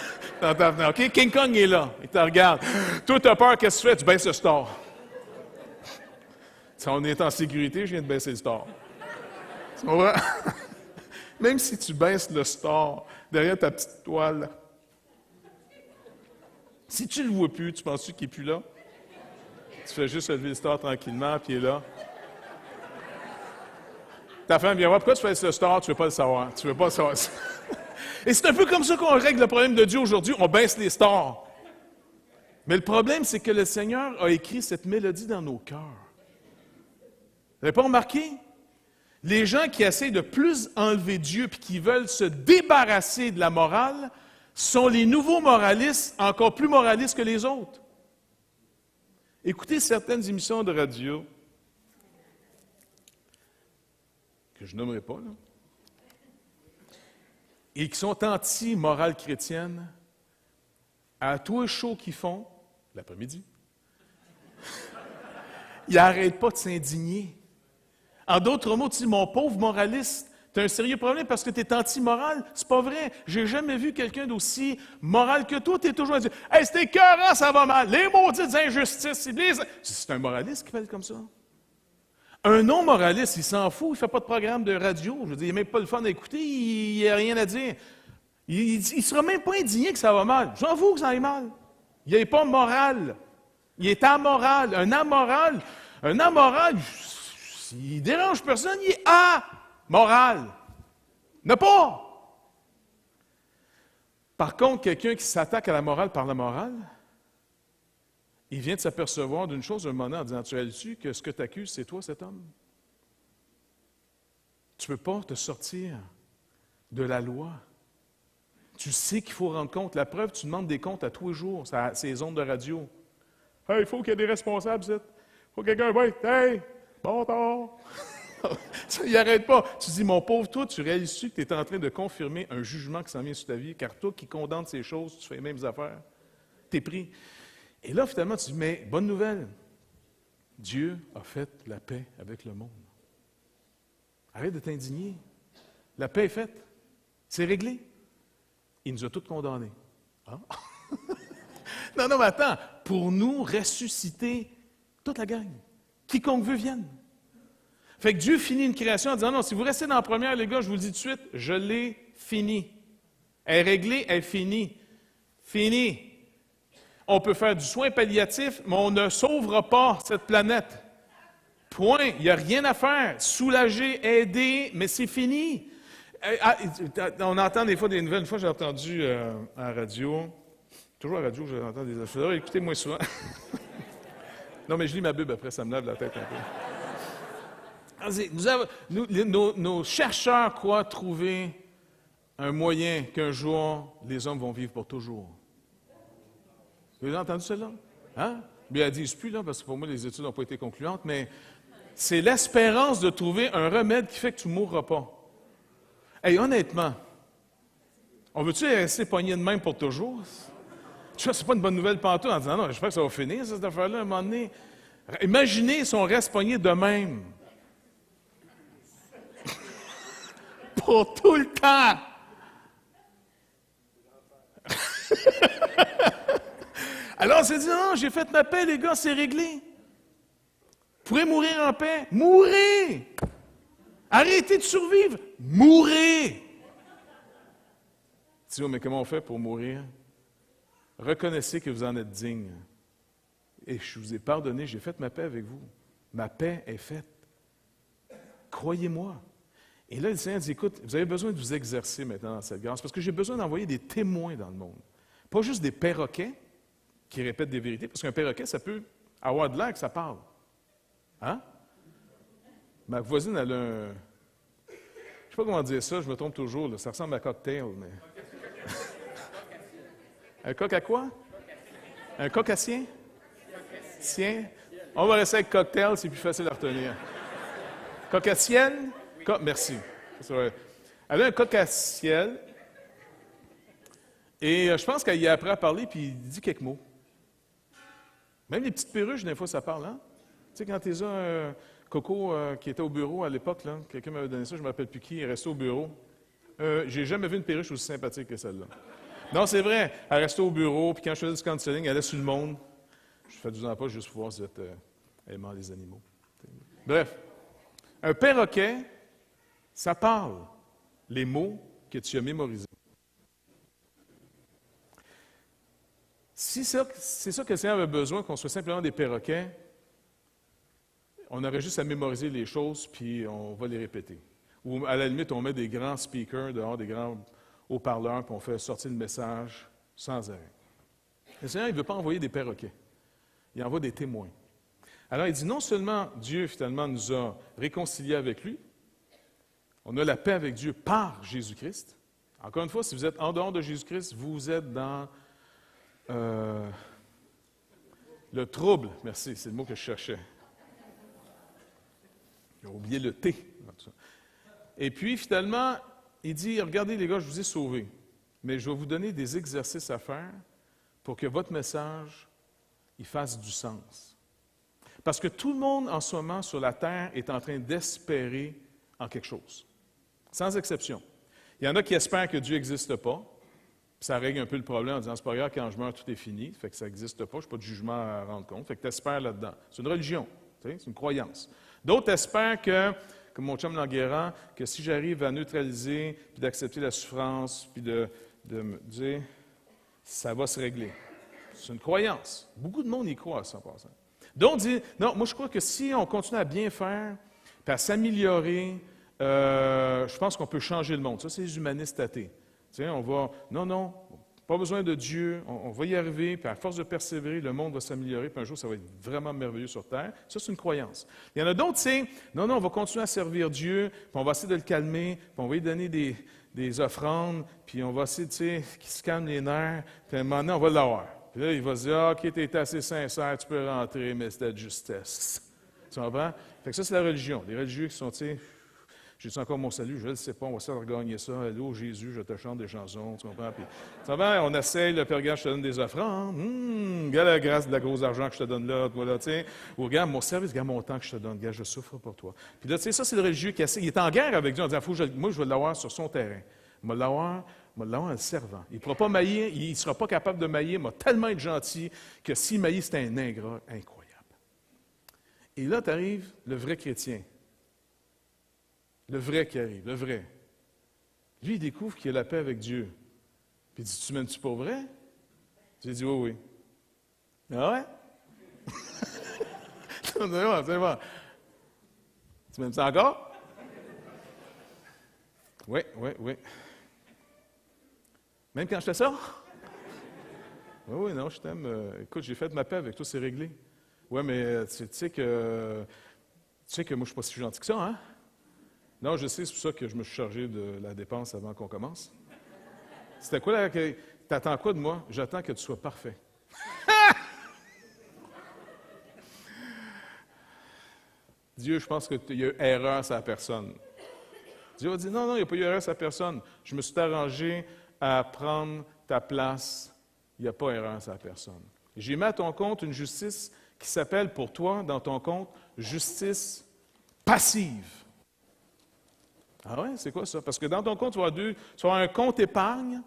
ta fenêtre. OK, King Kong est là, il te regarde. Toi, tu as peur, qu'est-ce que tu fais? Tu baisses le star. Si on est en sécurité, je viens de baisser le star. Tu comprends? Même si tu baisses le star derrière ta petite toile, si tu ne le vois plus, tu penses-tu qu'il n'est plus là? Tu fais juste lever le star tranquillement, puis il est là. Ta femme vient voir, pourquoi tu fais ce star? Tu ne veux pas le savoir. Tu ne veux pas le savoir. Et c'est un peu comme ça qu'on règle le problème de Dieu aujourd'hui. On baisse les stars. Mais le problème, c'est que le Seigneur a écrit cette mélodie dans nos cœurs. Vous n'avez pas remarqué? Les gens qui essaient de plus enlever Dieu puis qui veulent se débarrasser de la morale sont les nouveaux moralistes, encore plus moralistes que les autres. Écoutez certaines émissions de radio, que je nommerai pas, là, et qui sont anti-morale chrétienne, à tous les shows qu'ils font, l'après-midi, ils n'arrêtent pas de s'indigner. En d'autres mots, tu dis, mon pauvre moraliste, Tu as un sérieux problème parce que tu es anti-moral. C'est pas vrai. J'ai jamais vu quelqu'un d'aussi moral que toi. Tu es toujours à dire « Hey, c'était écœurant, ça va mal. Les maudites injustices. » C'est un moraliste qui fait comme ça. Un non-moraliste, il s'en fout. Il ne fait pas de programme de radio. Je veux dire, il n'a même pas le fun à écouter. Il n'a rien à dire. Il ne sera même pas indigné que ça va mal. J'en fous que ça aille mal. Il n'est pas moral. Il est amoral. Un amoral, il dérange personne. Il est amoral. Ne pas. Par contre, quelqu'un qui s'attaque à la morale par la morale, il vient de s'apercevoir d'une chose un moment en disant, tu réalises-tu que ce que tu accuses, c'est toi, cet homme? Tu ne peux pas te sortir de la loi. Tu sais qu'il faut rendre compte. La preuve, tu demandes des comptes à tous les jours, ces ondes de radio. « Hey, il faut qu'il y ait des responsables, il faut que quelqu'un va être, hey, bon temps! » Il n'arrête pas. Tu dis, mon pauvre, toi, tu réalises-tu que tu es en train de confirmer un jugement qui s'en vient sur ta vie, car toi qui condamnes ces choses, tu fais les mêmes affaires. Tu es pris. Et là, finalement, tu dis, mais bonne nouvelle, Dieu a fait la paix avec le monde. Arrête de t'indigner. La paix est faite. C'est réglé. Il nous a tous condamnés. Ah? Non, mais attends. Pour nous ressusciter toute la gang. Quiconque veut vienne. Fait que Dieu finit une création en disant, non, si vous restez dans la première, les gars, je vous le dis tout de suite, je l'ai fini. Elle est réglée, elle est finie. Fini. On peut faire du soin palliatif, mais on ne sauvera pas cette planète. Point. Il n'y a rien à faire. Soulager, aider, mais c'est fini. On entend des fois des nouvelles. Une fois, j'ai entendu à la radio, toujours à la radio, j'entends des affaires. Écoutez-moi souvent. Non, mais je lis ma Bible après, ça me lave la tête un peu. Nos chercheurs croient trouver un moyen qu'un jour, les hommes vont vivre pour toujours. Vous avez entendu cela? Hein? Mais ils ne disent plus, là, parce que pour moi, les études n'ont pas été concluantes, mais c'est l'espérance de trouver un remède qui fait que tu ne mourras pas. Hey, honnêtement, on veut-tu rester pogné de même pour toujours? Tu vois, c'est pas une bonne nouvelle pantoute en disant, non, j'espère que ça va finir, cette affaire-là, à un moment donné. Imaginez si on reste pogné de même. Pour tout le temps. Alors on s'est dit, non, j'ai fait ma paix, les gars, c'est réglé. Vous pourrez mourir en paix. Mourez! Arrêtez de survivre. Mourez! Tu dis, mais comment on fait pour mourir? Reconnaissez que vous en êtes digne. Et je vous ai pardonné, j'ai fait ma paix avec vous. Ma paix est faite. Croyez-moi. Et là, le Seigneur dit, écoute, vous avez besoin de vous exercer maintenant dans cette grâce, parce que j'ai besoin d'envoyer des témoins dans le monde. Pas juste des perroquets qui répètent des vérités, parce qu'un perroquet, ça peut avoir de l'air que ça parle. Hein? Ma voisine, elle a un... Je ne sais pas comment dire ça, je me trompe toujours, là, ça ressemble à cocktail, mais... Un coq à quoi? Un cocassien? Sien? On va rester avec cocktail, c'est plus facile à retenir. Cocassienne? Merci. Elle a un cocassiel. Et je pense qu'elle y a appris à parler, puis il dit quelques mots. Même les petites perruches, des fois, ça parle, hein? Tu sais, quand tu as Coco qui était au bureau à l'époque, là, quelqu'un m'avait donné ça, je ne me rappelle plus qui, il est resté au bureau. J'ai jamais vu une perruche aussi sympathique que celle-là. Non, c'est vrai, elle restait au bureau, puis quand je faisais du counseling, elle allait sur le monde. Je fais 12 ans pas juste pour voir si vous êtes aimant les animaux. Bref, un perroquet, ça parle les mots que tu as mémorisés. Si c'est ça que le Seigneur avait besoin, qu'on soit simplement des perroquets, on aurait juste à mémoriser les choses, puis on va les répéter. Ou à la limite, on met des grands speakers dehors, des grands haut-parleurs, puis on fait sortir le message sans arrêt. Le Seigneur, il ne veut pas envoyer des perroquets. Il envoie des témoins. Alors, il dit, non seulement Dieu, finalement, nous a réconciliés avec lui, on a la paix avec Dieu par Jésus-Christ. Encore une fois, si vous êtes en dehors de Jésus-Christ, vous êtes dans le trouble. Merci, c'est le mot que je cherchais. J'ai oublié le T. Et puis, finalement, il dit, regardez les gars, je vous ai sauvés, mais je vais vous donner des exercices à faire pour que votre message, il fasse du sens. Parce que tout le monde, en ce moment, sur la terre, est en train d'espérer en quelque chose. Sans exception. Il y en a qui espèrent que Dieu n'existe pas. Ça règle un peu le problème en disant, c'est pas grave, quand je meurs, tout est fini. Fait que ça n'existe pas, je n'ai pas de jugement à rendre compte. Fait que tu espères là-dedans. C'est une religion, c'est une croyance. D'autres espèrent que, comme mon chum Languérand, que si j'arrive à neutraliser, puis d'accepter la souffrance, puis de me dire, ça va se régler. C'est une croyance. Beaucoup de monde y croit à ça, en passant. D'autres disent, non, moi je crois que si on continue à bien faire, puis à s'améliorer, je pense qu'on peut changer le monde. Ça, c'est les humanistes athées. On va, non, pas besoin de Dieu, on va y arriver, puis à force de persévérer, le monde va s'améliorer, puis un jour, ça va être vraiment merveilleux sur Terre. Ça, c'est une croyance. Il y en a d'autres, c'est, non, on va continuer à servir Dieu, puis on va essayer de le calmer, puis on va lui donner des offrandes, puis on va essayer, qu'il se calme les nerfs, puis à un moment donné, on va l'avoir. Puis là, il va se dire, OK, tu es assez sincère, tu peux rentrer, mais c'était de justesse. Tu comprends? Fait que ça, c'est la religion. Les religieux qui sont, j'ai-tu encore mon salut? Je ne le sais pas, on va essayer de regagner ça. Allô, Jésus, je te chante des chansons, tu comprends? Puis, tu comprends? On essaye, le Père, regarde, je te donne des offrandes. Regarde la grâce de la grosse argent que je te donne là, tu sais. Ou regarde, mon service, regarde mon temps que je te donne. Regarde, je souffre pour toi. Puis là, tu sais, ça, c'est le religieux qui essaie. Il est en guerre avec Dieu en disant, moi, je vais l'avoir sur son terrain. Je vais l'avoir en le servant. Il ne pourra pas mailler, il ne sera pas capable de mailler, il va tellement être gentil que s'il maillit, c'est un ingrat incroyable. Et là, tu arrives, le vrai chrétien. Le vrai qui arrive, le vrai. Lui, il découvre qu'il a la paix avec Dieu. Puis il dit, tu m'aimes-tu pour vrai? J'ai dit, oui. Ah ouais? C'est bon. Tu m'aimes ça encore? Oui. Même quand je fais ça? Oui, non, je t'aime. Écoute, j'ai fait ma paix avec toi, c'est réglé. Oui, mais tu sais que moi, je ne suis pas si gentil que ça, hein? Non, je sais, c'est pour ça que je me suis chargé de la dépense avant qu'on commence. C'était quoi là? T'attends quoi de moi? J'attends que tu sois parfait. Dieu, je pense qu'il y a eu erreur sur la personne. Dieu va dire, non, il n'y a pas eu erreur sur la personne. Je me suis arrangé à prendre ta place. Il n'y a pas erreur sur la personne. J'ai mis à ton compte une justice qui s'appelle pour toi, dans ton compte, justice passive. Ah ouais, c'est quoi ça? Parce que dans ton compte, tu vas avoir un compte épargne.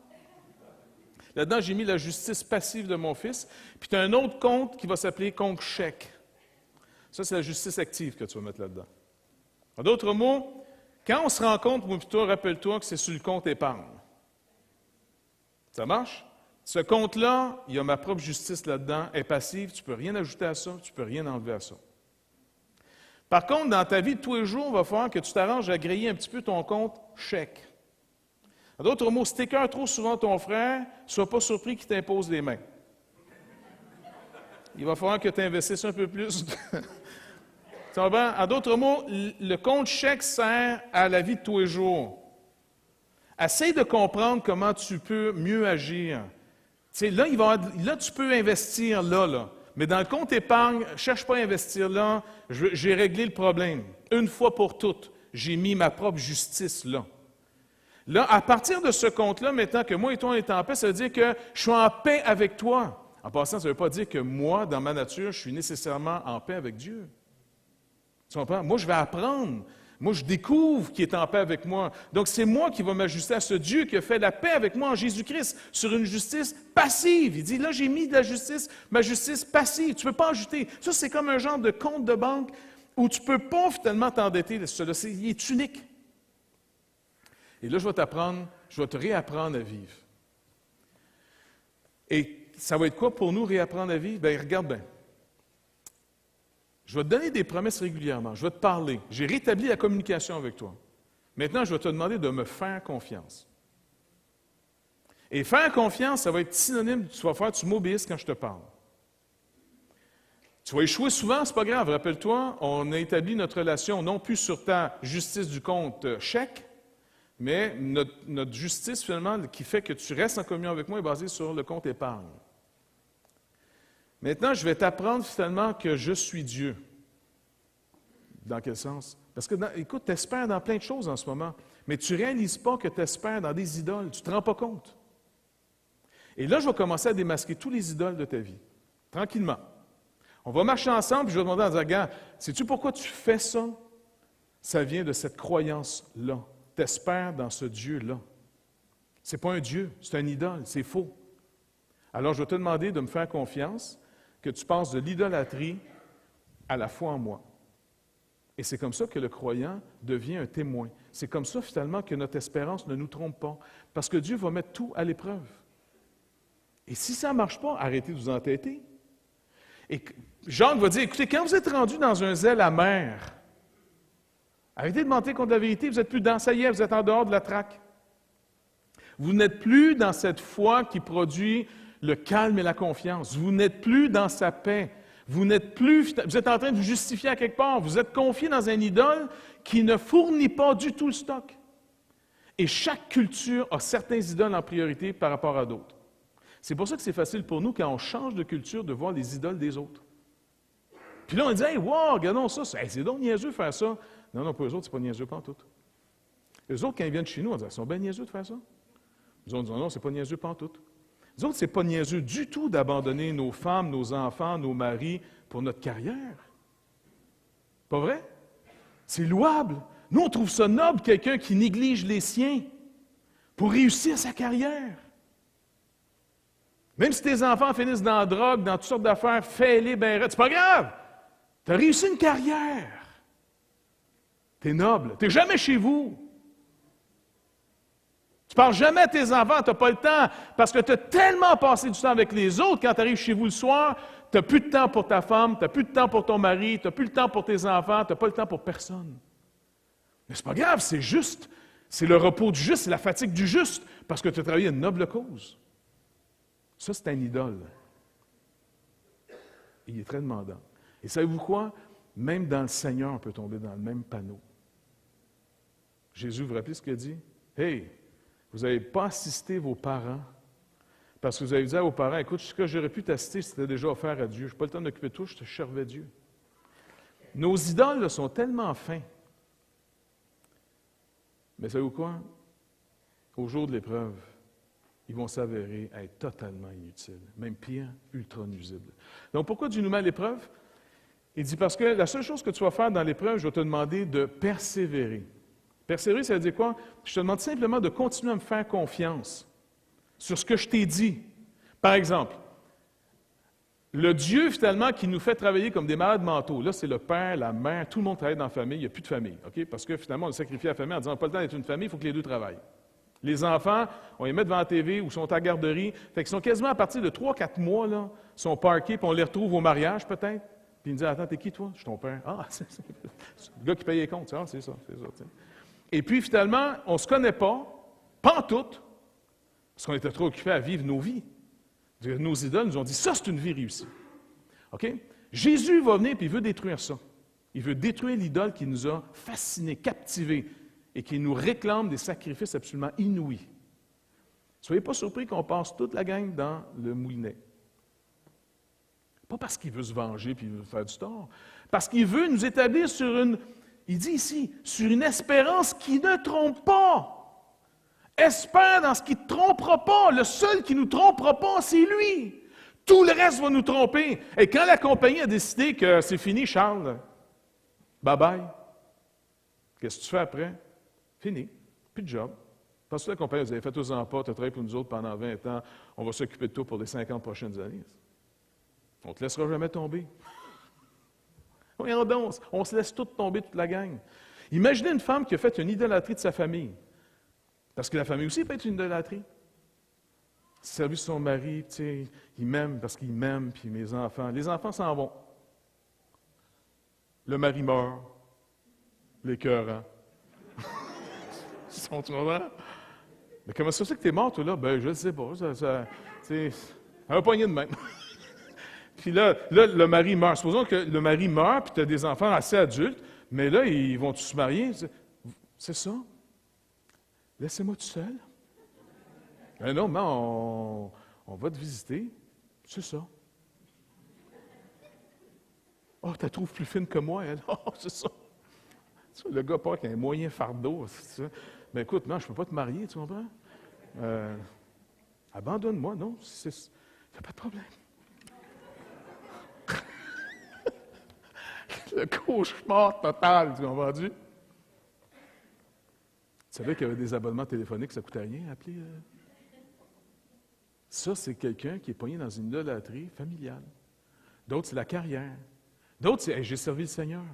Là-dedans, j'ai mis la justice passive de mon fils. Puis tu as un autre compte qui va s'appeler compte chèque. Ça, c'est la justice active que tu vas mettre là-dedans. En d'autres mots, quand on se rend compte, moi et toi, rappelle-toi que c'est sur le compte épargne. Ça marche? Ce compte-là, il y a ma propre justice là-dedans, est passive, tu ne peux rien ajouter à ça, tu ne peux rien enlever à ça. Par contre, dans ta vie de tous les jours, il va falloir que tu t'arranges à griller un petit peu ton compte chèque. En d'autres mots, si tu écœures trop souvent ton frère, ne sois pas surpris qu'il t'impose les mains. Il va falloir que tu investisses un peu plus. En d'autres mots, le compte chèque sert à la vie de tous les jours. Essaye de comprendre comment tu peux mieux agir. Là, tu peux investir là. Mais dans le compte épargne, ne cherche pas à investir là. J'ai réglé le problème. Une fois pour toutes, j'ai mis ma propre justice là. Là, à partir de ce compte-là, maintenant que moi et toi, on est en paix, ça veut dire que je suis en paix avec toi. En passant, ça ne veut pas dire que moi, dans ma nature, je suis nécessairement en paix avec Dieu. Tu comprends? Moi, je vais apprendre. Moi, je découvre qu'il est en paix avec moi. Donc, c'est moi qui vais m'ajuster à ce Dieu qui a fait la paix avec moi en Jésus-Christ sur une justice passive. Il dit, là, j'ai mis de la justice, ma justice passive. Tu ne peux pas ajouter. Ça, c'est comme un genre de compte de banque où tu ne peux pas finalement t'endetter. Il est unique. Et là, je vais te réapprendre à vivre. Et ça va être quoi pour nous, réapprendre à vivre? Bien, regarde bien. Je vais te donner des promesses régulièrement. Je vais te parler. J'ai rétabli la communication avec toi. Maintenant, je vais te demander de me faire confiance. Et faire confiance, ça va être synonyme, tu m'obéisses quand je te parle. Tu vas échouer souvent, c'est pas grave. Rappelle-toi, on a établi notre relation non plus sur ta justice du compte chèque, mais notre justice, finalement, qui fait que tu restes en communion avec moi, est basée sur le compte épargne. Maintenant, je vais t'apprendre finalement que je suis Dieu. Dans quel sens? Parce que, écoute, tu espères dans plein de choses en ce moment, mais tu ne réalises pas que tu espères dans des idoles. Tu ne te rends pas compte. Et là, je vais commencer à démasquer tous les idoles de ta vie, tranquillement. On va marcher ensemble, puis je vais demander à dire, regarde, sais-tu pourquoi tu fais ça? Ça vient de cette croyance-là. tu espères dans ce Dieu-là. Ce n'est pas un Dieu, c'est un idole, c'est faux. Alors, je vais te demander de me faire confiance, que tu passes de l'idolâtrie à la foi en moi. Et c'est comme ça que le croyant devient un témoin. C'est comme ça, finalement, que notre espérance ne nous trompe pas. Parce que Dieu va mettre tout à l'épreuve. Et si ça ne marche pas, arrêtez de vous entêter. Et Jacques va dire, écoutez, quand vous êtes rendu dans un zèle amer, arrêtez de mentir contre la vérité, vous n'êtes plus dans, ça y est, vous êtes en dehors de la traque. Vous n'êtes plus dans cette foi qui produit le calme et la confiance. Vous n'êtes plus dans sa paix. Vous êtes en train de vous justifier à quelque part. Vous êtes confié dans un idole qui ne fournit pas du tout le stock. Et chaque culture a certains idoles en priorité par rapport à d'autres. C'est pour ça que c'est facile pour nous, quand on change de culture, de voir les idoles des autres. Puis là, on dit, « Hey, wow, regardons ça, c'est donc niaiseux de faire ça. » Non, pour eux autres, c'est pas niaiseux pantoute. Eux autres, quand ils viennent chez nous, on dit, « Ils sont bien niaiseux de faire ça. » Nous autres, non, c'est pas niaiseux pantoute. Nous autres, c'est pas niaiseux du tout d'abandonner nos femmes, nos enfants, nos maris pour notre carrière. Pas vrai? C'est louable. Nous, on trouve ça noble, quelqu'un qui néglige les siens pour réussir sa carrière. Même si tes enfants finissent dans la drogue, dans toutes sortes d'affaires, fais-les bien raides. C'est pas grave. Tu as réussi une carrière. Tu es noble. Tu n'es jamais chez vous. Tu ne parles jamais à tes enfants, tu n'as pas le temps, parce que tu as tellement passé du temps avec les autres, quand tu arrives chez vous le soir, tu n'as plus de temps pour ta femme, tu n'as plus de temps pour ton mari, tu n'as plus le temps pour tes enfants, tu n'as pas le temps pour personne. Mais c'est pas grave, c'est juste. C'est le repos du juste, c'est la fatigue du juste, parce que tu as travaillé à une noble cause. Ça, c'est un idole. Il est très demandant. Et savez-vous quoi? Même dans le Seigneur, on peut tomber dans le même panneau. Jésus, vous vous rappelez ce qu'il a dit? « Hey, vous n'avez pas assisté vos parents, parce que vous avez dit à vos parents, « Écoute, ce que j'aurais pu t'assister, c'était déjà offert à Dieu. Je n'ai pas le temps de m'occuper de toi, je te servais Dieu. » Nos idoles là, sont tellement fins. Mais savez-vous quoi? Au jour de l'épreuve, ils vont s'avérer être totalement inutiles, même pire, ultra nuisibles. Donc, pourquoi Dieu nous met à l'épreuve? Il dit, parce que la seule chose que tu vas faire dans l'épreuve, je vais te demander de persévérer. Persévérer, ça veut dire quoi? Je te demande simplement de continuer à me faire confiance sur ce que je t'ai dit. Par exemple, le Dieu, finalement, qui nous fait travailler comme des malades mentaux, là, c'est le père, la mère, tout le monde travaille dans la famille, il n'y a plus de famille, OK? Parce que finalement, on a sacrifié la famille en disant, on n'a pas le temps d'être une famille, il faut que les deux travaillent. Les enfants, on les met devant la TV ou sont à la garderie, fait qu'ils sont quasiment à partir de 3-4 mois, là, sont parqués, puis on les retrouve au mariage, peut-être. Puis ils me disent, attends, t'es qui, toi? Je suis ton père. Ah, c'est le gars qui paye les comptes. Ah, c'est ça, t'sais. Et puis, finalement, on ne se connaît pas en tout, parce qu'on était trop occupés à vivre nos vies. Nos idoles nous ont dit, ça, c'est une vie réussie. OK? Jésus va venir et il veut détruire ça. Il veut détruire l'idole qui nous a fascinés, captivés, et qui nous réclame des sacrifices absolument inouïs. Soyez pas surpris qu'on passe toute la gang dans le moulinet. Pas parce qu'il veut se venger et il veut faire du tort, parce qu'il veut nous établir sur une, il dit ici, sur une espérance qui ne trompe pas. Espère dans ce qui ne te trompera pas. Le seul qui ne nous trompera pas, c'est lui. Tout le reste va nous tromper. Et quand la compagnie a décidé que c'est fini, Charles, bye-bye, qu'est-ce que tu fais après? Fini. Plus de job. Parce que la compagnie, vous avez fait aux pas, tu as travaillé pour nous autres pendant 20 ans, on va s'occuper de toi pour les 50 prochaines années. On ne te laissera jamais tomber. Voyons donc, on se laisse tout tomber, toute la gang. Imaginez une femme qui a fait une idolâtrie de sa famille. Parce que la famille aussi peut être une idolâtrie. Servi son mari, tu sais, il m'aime parce qu'il m'aime, puis mes enfants. Les enfants s'en vont. Le mari meurt. L'écœurant. Ils sont trop. Mais comment ça se fait que tu es mort, toi, là? Ben, je ne sais pas. C'est un poignet de même. Puis là, le mari meurt. Supposons que le mari meurt, puis tu as des enfants assez adultes, mais là, ils vont tous se marier. C'est ça? Laissez-moi tout seul. Ben non, mais on va te visiter. C'est ça. Oh, tu la trouves plus fine que moi, elle. Oh, c'est ça. Le gars part avec un moyen fardeau. Mais écoute, non, je ne peux pas te marier, tu comprends? Abandonne-moi, non? Il n'y a pas de problème. Le cauchemar total, tu comprends-tu? Tu savais qu'il y avait des abonnements téléphoniques, ça ne coûtait rien à appeler? Ça, c'est quelqu'un qui est pogné dans une idolâtrie familiale. D'autres, c'est la carrière. D'autres, c'est hey, « j'ai servi le Seigneur.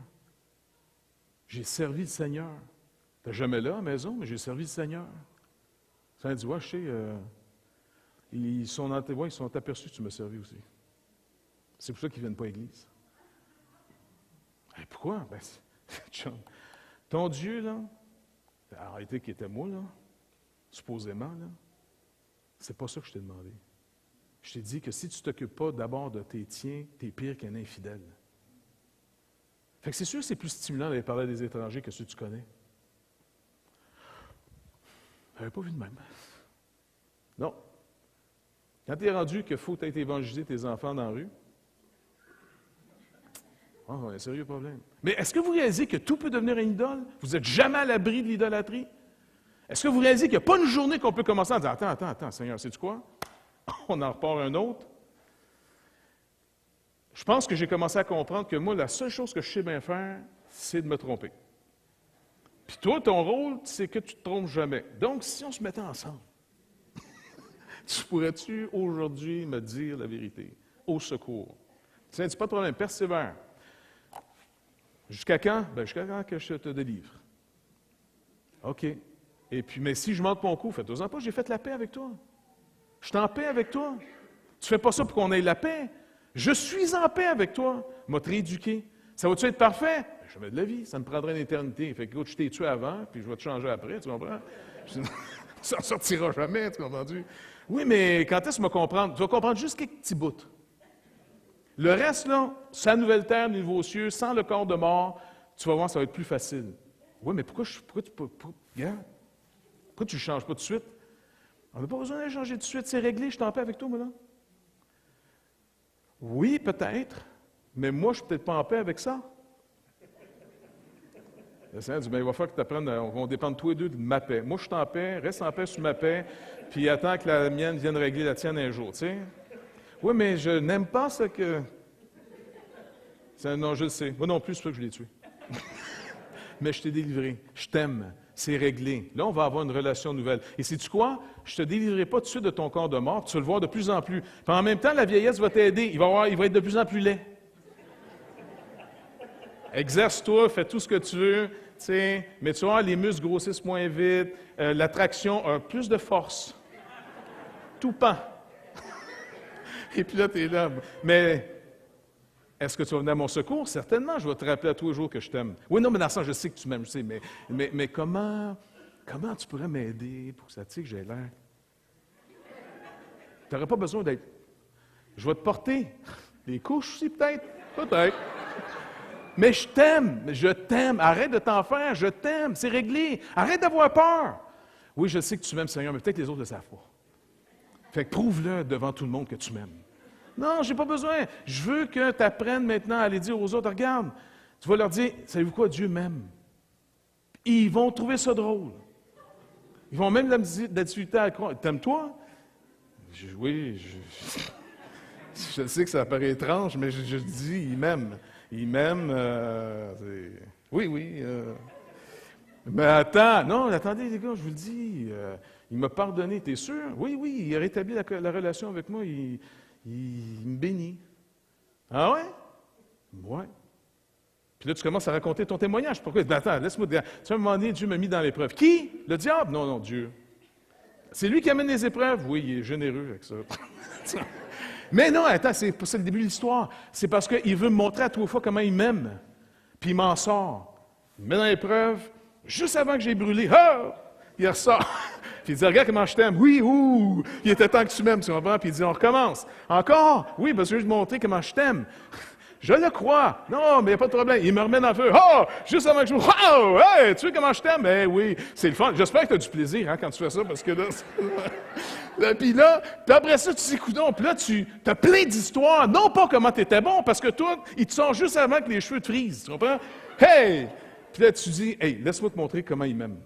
J'ai servi le Seigneur. » Tu n'es jamais là à la maison, mais j'ai servi le Seigneur. Ça dit, ouais, je sais, ils sont aperçus que tu m'as servi aussi. C'est pour ça qu'ils ne viennent pas à l'église. Et pourquoi? Ben, ton Dieu, là, en réalité, qui était moi, là, supposément, là, c'est pas ça que je t'ai demandé. Je t'ai dit que si tu ne t'occupes pas d'abord de tes tiens, tu es pire qu'un infidèle. Fait que c'est sûr que c'est plus stimulant d'aller parler à des étrangers que ceux que tu connais. Je n'avais pas vu de même. Non. Quand tu es rendu qu'il faut peut-être évangéliser tes enfants dans la rue, on a un sérieux problème. Mais est-ce que vous réalisez que tout peut devenir une idole? Vous n'êtes jamais à l'abri de l'idolâtrie? Est-ce que vous réalisez qu'il n'y a pas une journée qu'on peut commencer en disant « Attends, Seigneur, sais-tu quoi? On en repart un autre. » Je pense que j'ai commencé à comprendre que moi, la seule chose que je sais bien faire, c'est de me tromper. Puis toi, ton rôle, c'est que tu ne te trompes jamais. Donc, si on se mettait ensemble, tu pourrais-tu aujourd'hui me dire la vérité? Au secours. Tiens, dis pas de problème, persévère. Jusqu'à quand? Ben, jusqu'à quand que je te délivre. OK. Et puis, mais si je monte mon coup, fais-toi-en pas, j'ai fait la paix avec toi. Je suis en paix avec toi. Tu fais pas ça pour qu'on ait la paix. Je suis en paix avec toi. M'a te rééduqué. Ça va-tu être parfait? Ben, jamais de la vie. Ça me prendrait une éternité. Fait que, écoute, je t'ai tué avant, puis je vais te changer après, tu comprends? Ça ne sortira jamais, tu comprends? Oui, mais quand est-ce que tu vas comprendre? Tu vas comprendre juste quelques petits bouts. Le reste, là, sa nouvelle terre, nouveaux cieux, sans le corps de mort, tu vas voir, ça va être plus facile. Oui, mais pourquoi tu ne changes pas tout de suite? On n'a pas besoin de changer tout de suite, c'est réglé, je suis en paix avec toi, moi, là. Oui, peut-être, mais moi, je ne suis peut-être pas en paix avec ça. Le Seigneur dit, bien, il va falloir que tu apprennes, on va dépendre tous les deux de ma paix. Moi, je suis en paix, reste en paix sur ma paix, puis attends que la mienne vienne régler la tienne un jour, tu sais. Oui, mais je n'aime pas ce que... Non, je le sais. Moi non plus, c'est pour ça que je l'ai tué. Mais je t'ai délivré. Je t'aime. C'est réglé. Là, on va avoir une relation nouvelle. Et sais-tu quoi? Je ne te délivrerai pas tout de suite de ton corps de mort. Tu vas le voir de plus en plus. Puis en même temps, la vieillesse va t'aider. Il va être de plus en plus laid. Exerce-toi, fais tout ce que tu veux. T'sais, mais tu vois, les muscles grossissent moins vite. L'attraction a plus de force. Tout pend. Et puis là, tu es là. Mais est-ce que tu vas venir à mon secours? Certainement, je vais te rappeler à tous les jours que je t'aime. Oui, non, mais dans le sens, je sais que tu m'aimes, je sais, mais comment tu pourrais m'aider pour que ça, tu sais, que j'ai l'air? Tu n'aurais pas besoin d'être... Je vais te porter. Les couches aussi, peut-être? Peut-être. Mais je t'aime. Arrête de t'en faire, je t'aime, c'est réglé. Arrête d'avoir peur. Oui, je sais que tu m'aimes, Seigneur, mais peut-être que les autres ne le savent pas. Fait que prouve-le devant tout le monde que tu m'aimes. Non, je n'ai pas besoin. Je veux que tu apprennes maintenant à aller dire aux autres, regarde, tu vas leur dire, savez-vous quoi, Dieu m'aime. Ils vont trouver ça drôle. Ils vont même de la difficulté à croire. T'aimes-toi? Oui, je sais que ça paraît étrange, mais je dis, il m'aime. Il m'aime. Oui. Mais attendez, les gars, je vous le dis. Il m'a pardonné, t'es sûr? Oui, il a rétabli la relation avec moi, il me bénit. Ah ouais? Ouais. Puis là, tu commences à raconter ton témoignage. Pourquoi? Attends, laisse-moi te dire. Tu sais, à un moment donné, Dieu m'a mis dans l'épreuve. Qui? Le diable? Non, Dieu. C'est lui qui amène les épreuves? Oui, il est généreux avec ça. Mais non, attends, c'est le début de l'histoire. C'est parce qu'il veut me montrer à trois fois comment il m'aime. Puis il m'en sort. Il me met dans l'épreuve. Juste avant que j'ai brûlé, il ressort. Puis il dit, regarde comment je t'aime. Oui, il était temps que tu m'aimes, tu comprends? Puis il dit, on recommence. Encore? Oui, parce que je veux te montrer comment je t'aime. Je le crois. Non, mais il n'y a pas de problème. Il me remet dans le feu. Juste avant que je... hey, tu sais comment je t'aime? Eh oui, c'est le fun. J'espère que tu as du plaisir quand tu fais ça, parce que là... puis après ça, tu dis, coudonc, puis là, tu as plein d'histoires. Non pas comment tu étais bon, parce que toi, il te sort juste avant que les cheveux te frisent. Tu comprends? Hey! Puis là, tu dis, hey, laisse-moi te montrer comment il m'aime.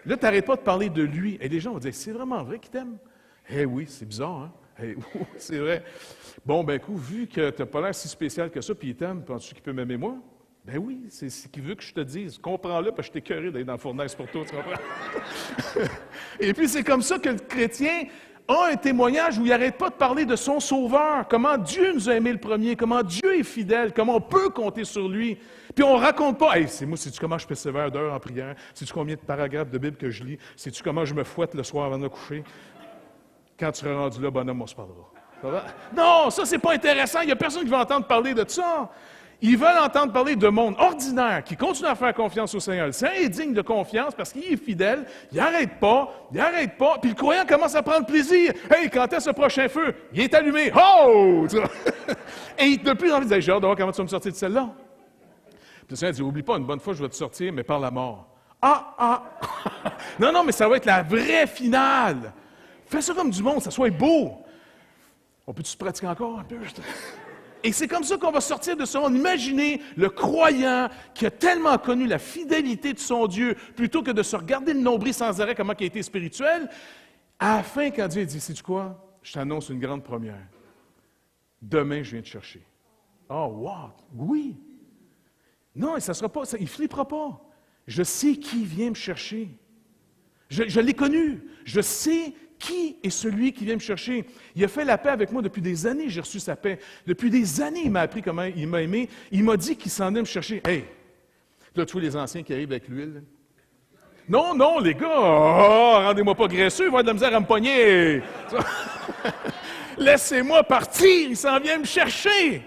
Là, tu n'arrêtes pas de parler de lui. Et les gens vont dire, c'est vraiment vrai qu'il t'aime? Eh oui, c'est bizarre, hein? Eh oui, c'est vrai. Bon, ben, écoute, vu que tu n'as pas l'air si spécial que ça, puis il t'aime, penses-tu qu'il peut m'aimer moi? Ben oui, c'est ce qu'il veut que je te dise. Comprends-le, parce que je t'ai écœuré d'aller dans le fournaise pour toi, tu comprends? Et puis c'est comme ça que le chrétien a un témoignage où il n'arrête pas de parler de son Sauveur, comment Dieu nous a aimés le premier, comment Dieu est fidèle, comment on peut compter sur lui. Puis on ne raconte pas, « Hey, c'est moi, sais-tu comment je persévère d'heures en prière? Sais-tu combien de paragraphes de Bible que je lis? Sais-tu comment je me fouette le soir avant de coucher? » Quand tu seras rendu là, bonhomme, on se parlera. Ça va? Non, ça, c'est pas intéressant. Il n'y a personne qui va entendre parler de ça. Ils veulent entendre parler de monde ordinaire qui continue à faire confiance au Seigneur. Le Seigneur est digne de confiance parce qu'il est fidèle, il n'arrête pas, puis le croyant commence à prendre plaisir. « Hey, quand est ce prochain feu? Il est allumé. Oh! » Et il n'a plus envie de dire « J'ai hâte de voir comment tu vas me sortir de celle-là. » Puis le Seigneur dit « Oublie pas, une bonne fois, je vais te sortir, mais par la mort. » Ah! Non, mais ça va être la vraie finale. Fais ça comme du monde, ça soit beau. On peut-tu se pratiquer encore un peu? Et c'est comme ça qu'on va sortir de ça. Imaginez le croyant qui a tellement connu la fidélité de son Dieu, plutôt que de se regarder le nombril sans arrêt, comment il a été spirituel, à la fin, quand Dieu dit, sais-tu quoi? Je t'annonce une grande première. Demain, je viens te chercher. Oh, wow! Oui! Non, ça sera pas, il ne flippera pas. Je sais qui vient me chercher. Je l'ai connu. Je sais qui est celui qui vient me chercher. Il a fait la paix avec moi depuis des années, j'ai reçu sa paix. Depuis des années, il m'a appris comment il m'a aimé. Il m'a dit qu'il s'en allait me chercher. Hey! Là, tu vois les anciens qui arrivent avec l'huile. Non, les gars, rendez-moi pas graisseux, il va avoir de la misère à me pogner. Laissez-moi partir, il s'en vient me chercher.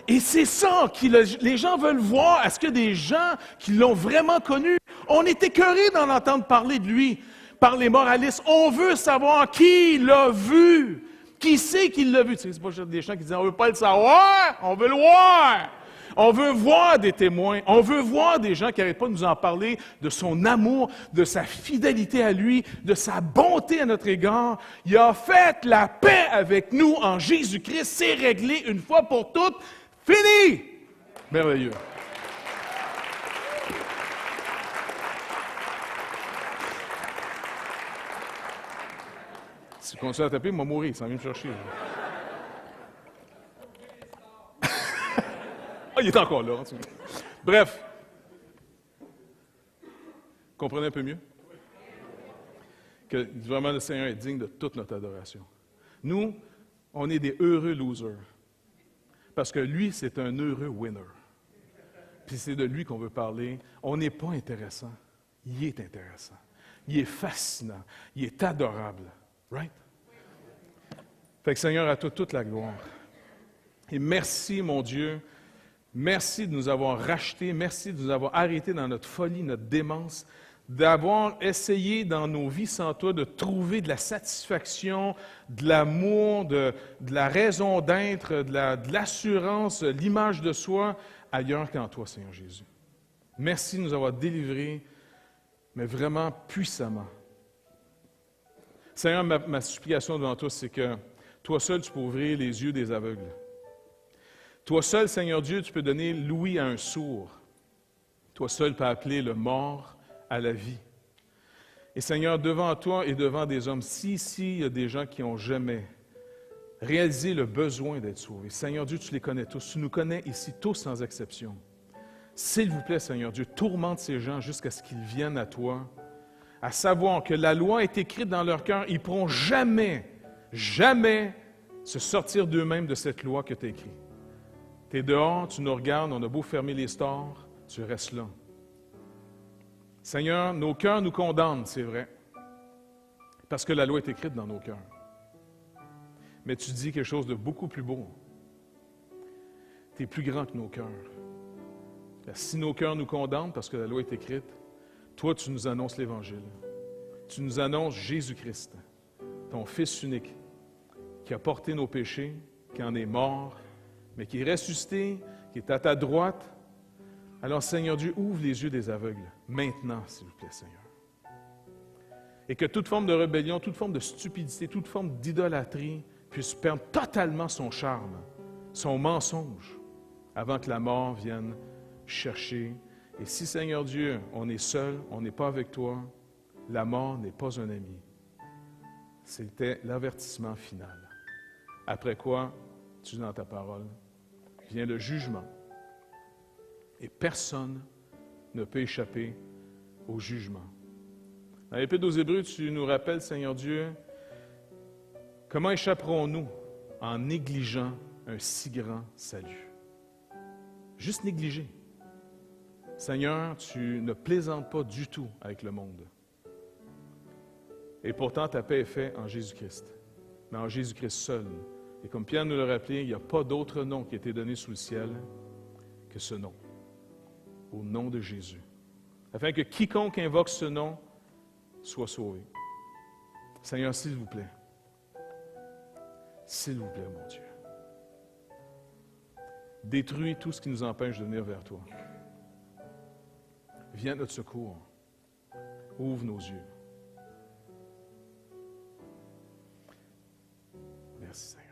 Et c'est ça que les gens veulent voir. Est-ce qu'il y a des gens qui l'ont vraiment connu? On est écœurés d'en entendre parler de lui par les moralistes. On veut savoir qui l'a vu. Qui c'est qui l'a vu? Tu sais, c'est pas juste des gens qui disent « On ne veut pas le savoir, on veut le voir. » On veut voir des témoins. On veut voir des gens qui n'arrêtent pas de nous en parler de son amour, de sa fidélité à lui, de sa bonté à notre égard. Il a fait la paix avec nous en Jésus-Christ. C'est réglé une fois pour toutes. Fini! Merveilleux. Si tu continues à taper, il va mourir, il s'en vient me chercher. Il est encore là. Bref. Comprenez un peu mieux? Que vraiment le Seigneur est digne de toute notre adoration. Nous, on est des heureux losers. Parce que lui, c'est un heureux winner. Puis c'est de lui qu'on veut parler. On n'est pas intéressant. Il est intéressant. Il est fascinant. Il est adorable. Right? Fait que Seigneur, à toi toute la gloire. Et merci, mon Dieu. Merci de nous avoir rachetés. Merci de nous avoir arrêtés dans notre folie, notre démence. D'avoir essayé dans nos vies sans toi de trouver de la satisfaction, de l'amour, de la raison d'être, de l'assurance, l'image de soi ailleurs qu'en toi, Seigneur Jésus. Merci de nous avoir délivrés, mais vraiment puissamment. Seigneur, ma supplication devant toi, c'est que toi seul, tu peux ouvrir les yeux des aveugles. Toi seul, Seigneur Dieu, tu peux donner l'ouïe à un sourd. Toi seul peux appeler le mort à la vie. Et Seigneur, devant toi et devant des hommes, si ici, il y a des gens qui n'ont jamais réalisé le besoin d'être sauvés, Seigneur Dieu, tu les connais tous. Tu nous connais ici tous sans exception. S'il vous plaît, Seigneur Dieu, tourmente ces gens jusqu'à ce qu'ils viennent à toi, à savoir que la loi est écrite dans leur cœur. Ils ne pourront jamais se sortir d'eux-mêmes de cette loi que tu as écrite. Tu es dehors, tu nous regardes, on a beau fermer les stores, tu restes là. Seigneur, nos cœurs nous condamnent, c'est vrai, parce que la loi est écrite dans nos cœurs. Mais tu dis quelque chose de beaucoup plus beau. Tu es plus grand que nos cœurs. Si nos cœurs nous condamnent parce que la loi est écrite, toi, tu nous annonces l'Évangile. Tu nous annonces Jésus-Christ, ton Fils unique, qui a porté nos péchés, qui en est mort, mais qui est ressuscité, qui est à ta droite. Alors, Seigneur Dieu, ouvre les yeux des aveugles, maintenant, s'il vous plaît, Seigneur. Et que toute forme de rébellion, toute forme de stupidité, toute forme d'idolâtrie puisse perdre totalement son charme, son mensonge, avant que la mort vienne chercher. Et si, Seigneur Dieu, on est seul, on n'est pas avec toi, la mort n'est pas un ami. C'était l'avertissement final. Après quoi, tu dis dans ta parole, vient le jugement. Et personne ne peut échapper au jugement. Dans l'Épître aux Hébreux, tu nous rappelles, Seigneur Dieu, comment échapperons-nous en négligeant un si grand salut? Juste négliger. Seigneur, tu ne plaisantes pas du tout avec le monde. Et pourtant, ta paix est faite en Jésus-Christ, mais en Jésus-Christ seul. Et comme Pierre nous l'a rappelé, il n'y a pas d'autre nom qui a été donné sous le ciel que ce nom, au nom de Jésus, afin que quiconque invoque ce nom soit sauvé. Seigneur, s'il vous plaît, mon Dieu, détruis tout ce qui nous empêche de venir vers toi. Viens à notre secours. Ouvre nos yeux. Merci, Seigneur.